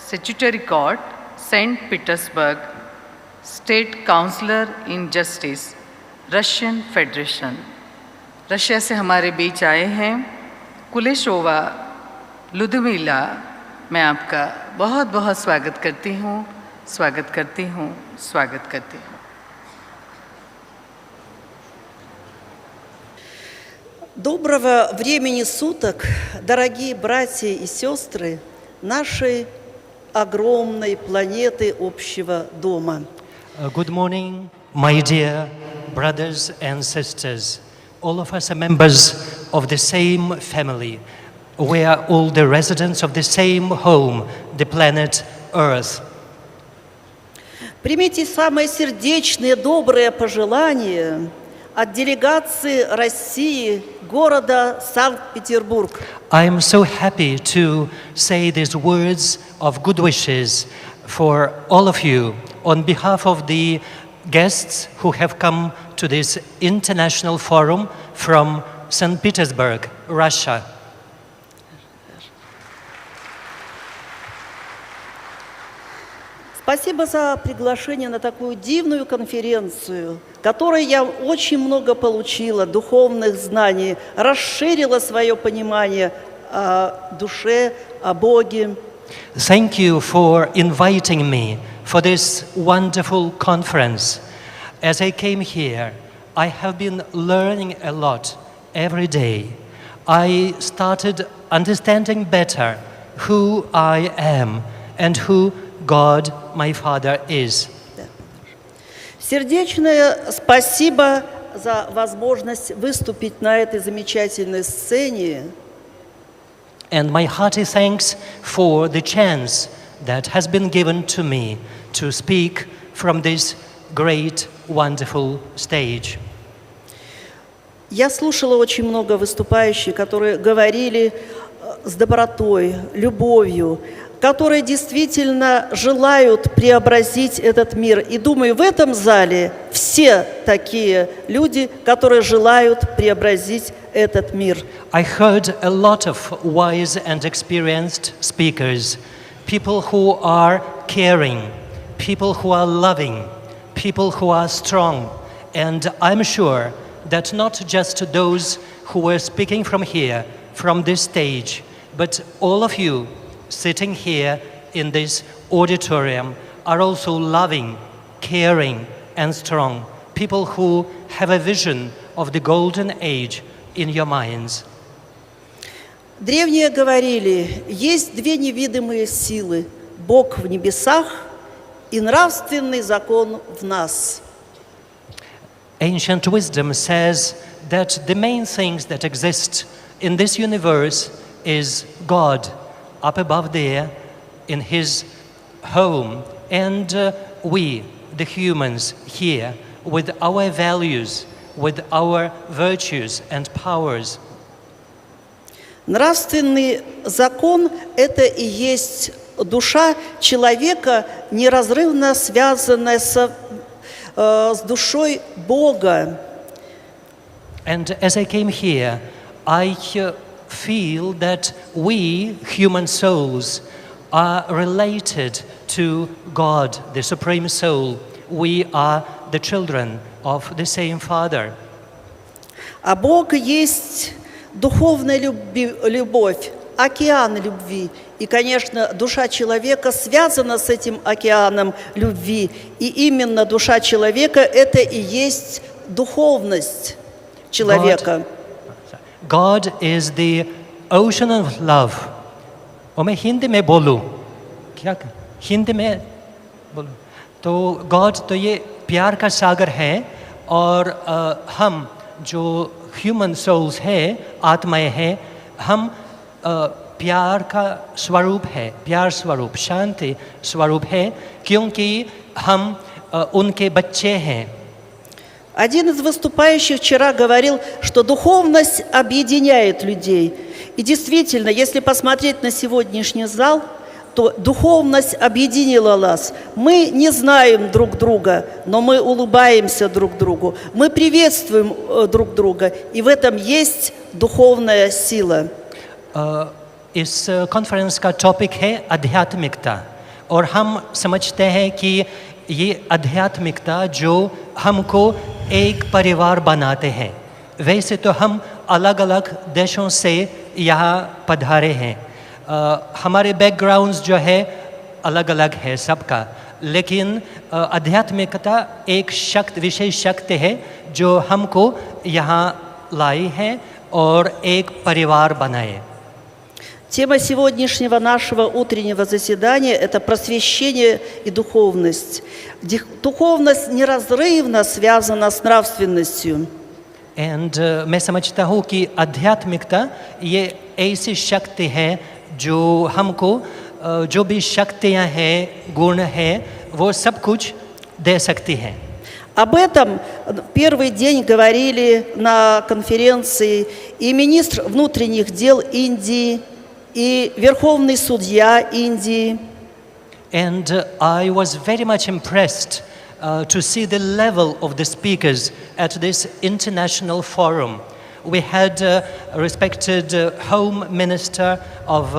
A: statutory court, Saint Petersburg, state counsellor in justice, Russian Federation. Russia से हमारे बीच आए हैं कुलेशोवा लुदमिला। मैं आपका बहुत बहुत स्वागत करती हूँ।
L: Доброго времени суток, дорогие братья и сестры, нашей огромной планеты общего дома.
M: Good morning, my dear brothers and sisters. All of us are members of the same family. We are all the residents of the same home, the planet Earth.
L: Примите самые сердечные, добрые пожелания от делегации России, города Санкт-Петербург.
M: I am so happy to say these words of good wishes for all of you on behalf of the guests who have come to this international forum from St. Petersburg, Russia.
L: Спасибо за приглашение на такую дивную конференцию, которой я очень много получила духовных знаний, расширила свое понимание о душе, о Боге.
M: Thank you for inviting me for this wonderful conference. As I came here, I have been learning a lot every day. I started understanding better who I am and who God, my Father, is.
L: Сердечное спасибо за возможность выступить на этой замечательной сцене.
M: And my hearty thanks for the chance that has been given to me to speak from this great, wonderful stage.
L: Я слушала очень много выступающих, которые говорили с добротой, любовью, которые действительно желают преобразить этот мир. И думаю, в этом зале все такие люди, которые желают преобразить этот мир.
M: I heard a lot of wise and experienced speakers, people who are caring, people who are loving, people who are strong. And I'm sure that not just those who were speaking from here, from this stage, but all of you sitting here in this auditorium are also loving, caring, and strong. People who have a vision of the golden age in your minds.
L: Древние говорили, есть две невидимые силы: Бог в небесах и нравственный закон в нас.
M: Ancient wisdom says that the main things that exist in this universe is God up above there in his home, and we, the humans here, with our values, with our virtues and powers.
L: Нравственный закон – это и есть душа человека, неразрывно связанная с душой Бога.
M: And as I came here, I feel that we, human souls, are related to God, the Supreme Soul. We are the children of the same Father.
L: А Бог есть духовная любовь, океан любви. И, конечно, душа человека связана с этим океаном любви. И именно душа человека – это и есть духовность человека.
M: God is the ocean of love. और मैं हिंदी में बोलूँ क्या हिंदी में बोलूँ तो God तो ये प्यार का सागर है और हम जो human souls है आत्माएं हैं हम प्यार का स्वरूप है प्यार स्वरूप शांति स्वरूप है क्योंकि हम उनके बच्चे हैं.
L: Один из выступающих вчера говорил, что духовность объединяет людей. И действительно, если посмотреть на сегодняшний зал, то духовность объединила нас. Мы не знаем друг друга, но мы улыбаемся друг другу. Мы приветствуем друг друга, и в этом есть духовная сила.
M: इस कॉन्फ्रेंस का टॉपिक है आध्यात्मिकता और हम समझते हैं कि ये आध्यात्मिकता जो हमको एक परिवार बनाते हैं. वैसे तो हम अलग अलग देशों से यहाँ पधारे हैं. हमारे बैकग्राउंड्स जो है अलग अलग है सबका, लेकिन आध्यात्मिकता एक शक्ति विशेष शक्ति है जो हमको यहाँ लाई है और एक परिवार बनाए.
L: Тема сегодняшнего нашего утреннего заседания – это просвещение и духовность. Духовность неразрывно связана с нравственностью.
M: And मैं समझता हूँ कि आध्यात्मिकता ये ऐसी शक्ति है जो हमको जो भी शक्तियाँ हैं, गुण हैं, वो सब कुछ दे सकती हैं.
L: Об этом первый день говорили на конференции и министр внутренних дел Индии, и верховный судья Индии.
M: And I was very much impressed to see the level of the speakers at this international forum. We had respected Home Minister of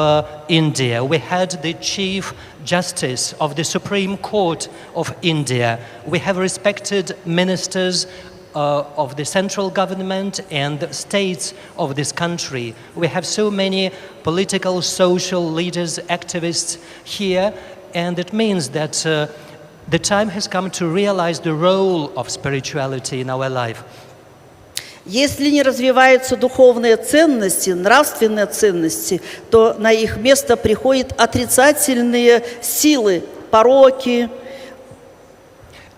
M: India. We had the Chief Justice of the Supreme Court of India. We have respected ministers of the central government and states of this country. We have so many political, social leaders, activists here, and it means that the time has come to realize the role of spirituality in our life.
L: Если не развиваются духовные ценности, нравственные ценности, то на их место приходят отрицательные силы, пороки.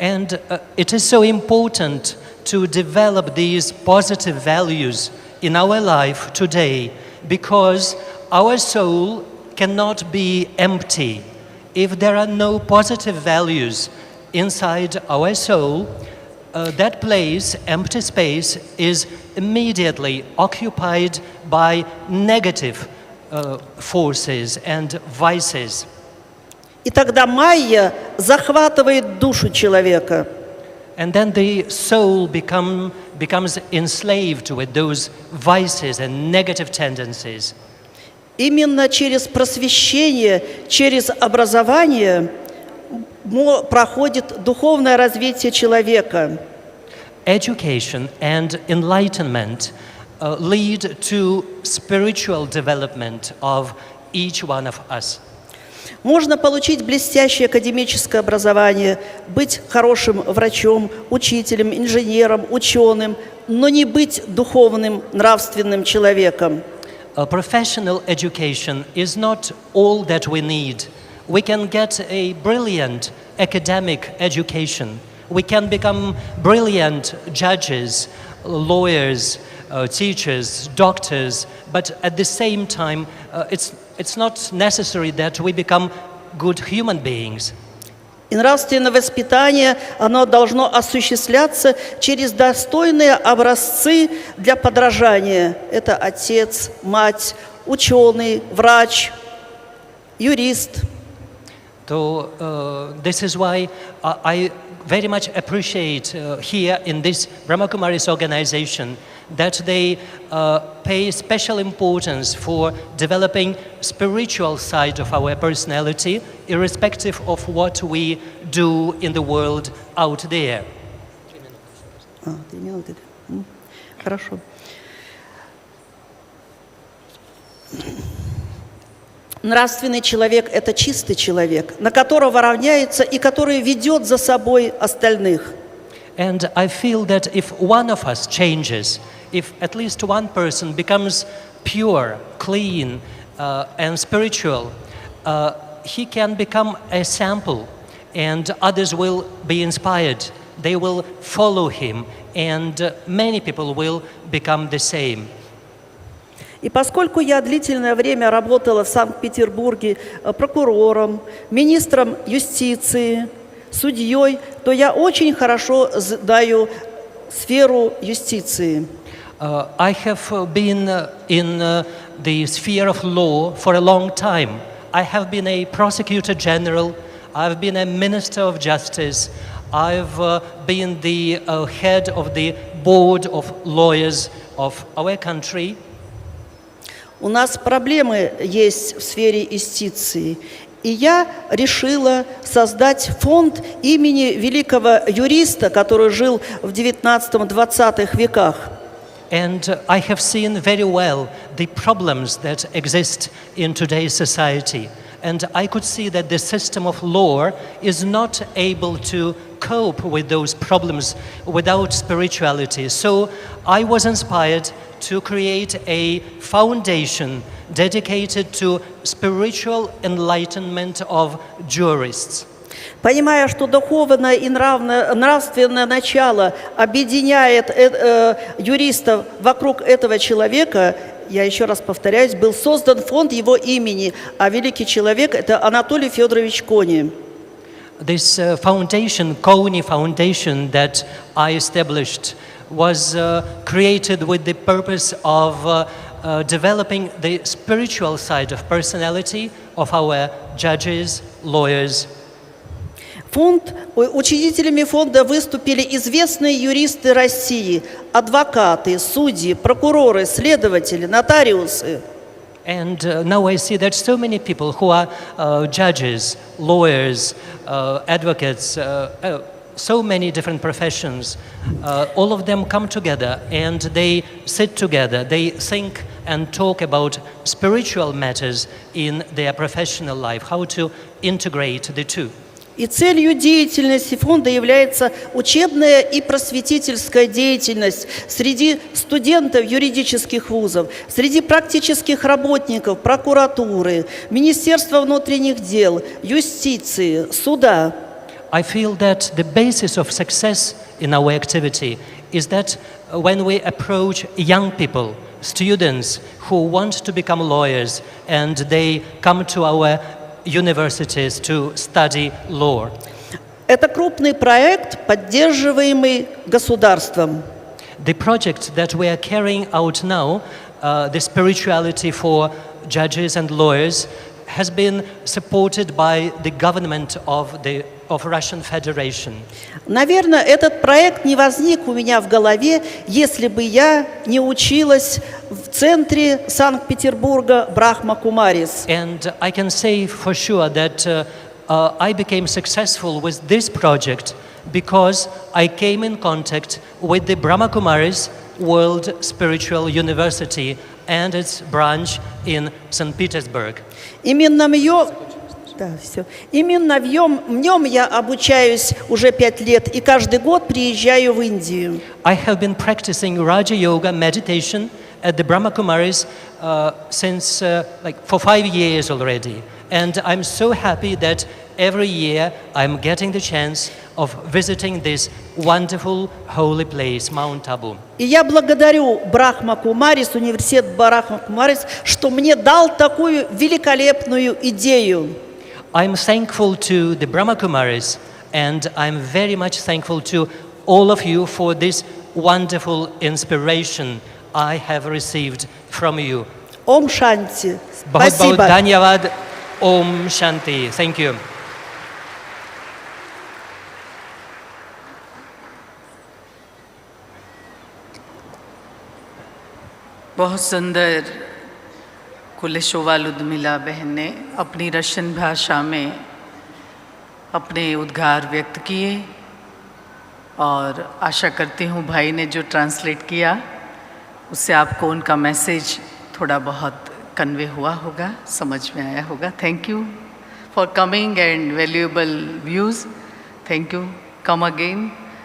M: And it is so important to develop these positive values in our life today, because our soul cannot be empty. If there are no positive values inside our soul, that place, empty space, is immediately occupied by negative forces and vices.
L: И тогда майя захватывает душу человека.
M: And then the soul becomes enslaved with those vices and negative tendencies.
L: Именно через просвещение, через образование проходит духовное развитие человека.
M: Education and enlightenment lead to spiritual development of each one of us.
L: Можно получить блестящее академическое образование, быть хорошим врачом, учителем, инженером, ученым, но не быть духовным, нравственным человеком.
M: A professional education is not all that we need. We can get a brilliant academic education. We can become brilliant judges, lawyers, teachers, doctors, but at the same time, it's not necessary that we become good human beings.
L: И нравственное воспитание, оно должно осуществляться через достойные образцы для подражания. Это отец, мать, ученый, врач, юрист.
M: So this is why I very much appreciate here in this Brahmakumaris organization that they pay special importance for developing spiritual side of our personality, irrespective of what we do in the world out there.
L: Хорошо. Нравственный человек – это чистый человек, на которого равняется и который ведет за собой остальных.
M: And I feel that if one of us changes, if at least one person becomes pure, clean, and spiritual, he can become a sample, and others will be inspired. They will follow him, and many people will become the same.
L: И поскольку я длительное время работала в Санкт-Петербурге прокурором, министром юстиции, судьей, то я очень хорошо знаю сферу юстиции.
M: I have been in the sphere of law for a long time. I have been a prosecutor general. I've been a minister of justice. I've been the head of the board of lawyers of our country.
L: У нас проблемы есть в сфере юстиции. И я решила создать фонд имени великого юриста, который жил в 19-20 веках.
M: And I have seen very well the problems that exist in today's society. And I could see that the system of law is not able to cope with those problems without spirituality. So I was inspired to create a foundation dedicated to spiritual enlightenment of jurists.
L: Понимая, что духовное и нравственное начало объединяет юристов вокруг этого человека, я еще раз повторяюсь, был создан фонд его имени, а великий человек – это Анатолий Федорович Кони.
M: This foundation, Kony Foundation, that I established was created with the purpose of developing the spiritual side of personality of our judges, lawyers.
L: Учредителями фонда выступили известные юристы России, адвокаты, судьи, прокуроры, следователи, нотариусы.
M: And now I see that so many people who are judges, lawyers, advocates, so many different professions, all of them come together and they sit together, they think and talk about spiritual matters in their professional life, how to integrate the two.
L: И целью деятельности фонда является учебная и просветительская деятельность среди студентов юридических вузов, среди практических работников прокуратуры, Министерства внутренних дел, юстиции, суда.
M: I feel that the basis of success in our activity is that when we approach young people, students who want to become lawyers, and they come to our universities to study law.
L: Это крупный проект, поддерживаемый государством.
M: The project that we are carrying out now, the spirituality for judges and lawyers, has been supported by the government of Russian Federation.
L: Наверное, этот проект не возник у меня в голове, если бы я не училась в центре Санкт-Петербурга Брахма Кумарис.
M: And I can say for sure that I became successful with this project because I came in contact with the Brahma Kumaris World Spiritual University and its branch in St. Petersburg.
L: Именно в нем я обучаюсь уже 5 лет и каждый год приезжаю в Индию.
M: I have been practicing Raja Yoga meditation at the Brahma Kumaris since for 5 years already. And I'm so happy that every year I'm getting the chance of visiting this wonderful holy place, Mount Abu.
L: И я благодарю Брахма Кумарис, университет Брахма Кумарис, что мне дал такую великолепную идею.
M: I'm thankful to the Brahma Kumaris, and I'm very much thankful to all of you for this wonderful inspiration I have received from you.
L: Om Shanti.
M: Bahut dhanyavad. Om Shanti. Thank you.
A: बहुत सुंदर कुलेशोवा लुदमिला बहन ने अपनी Russian भाषा में अपने उद्गार व्यक्त किए और आशा करती हूँ भाई ने जो ट्रांसलेट किया उससे आपको उनका मैसेज थोड़ा बहुत कन्वे हुआ होगा, समझ में आया होगा. Thank you for coming and valuable views. Thank you. Come again.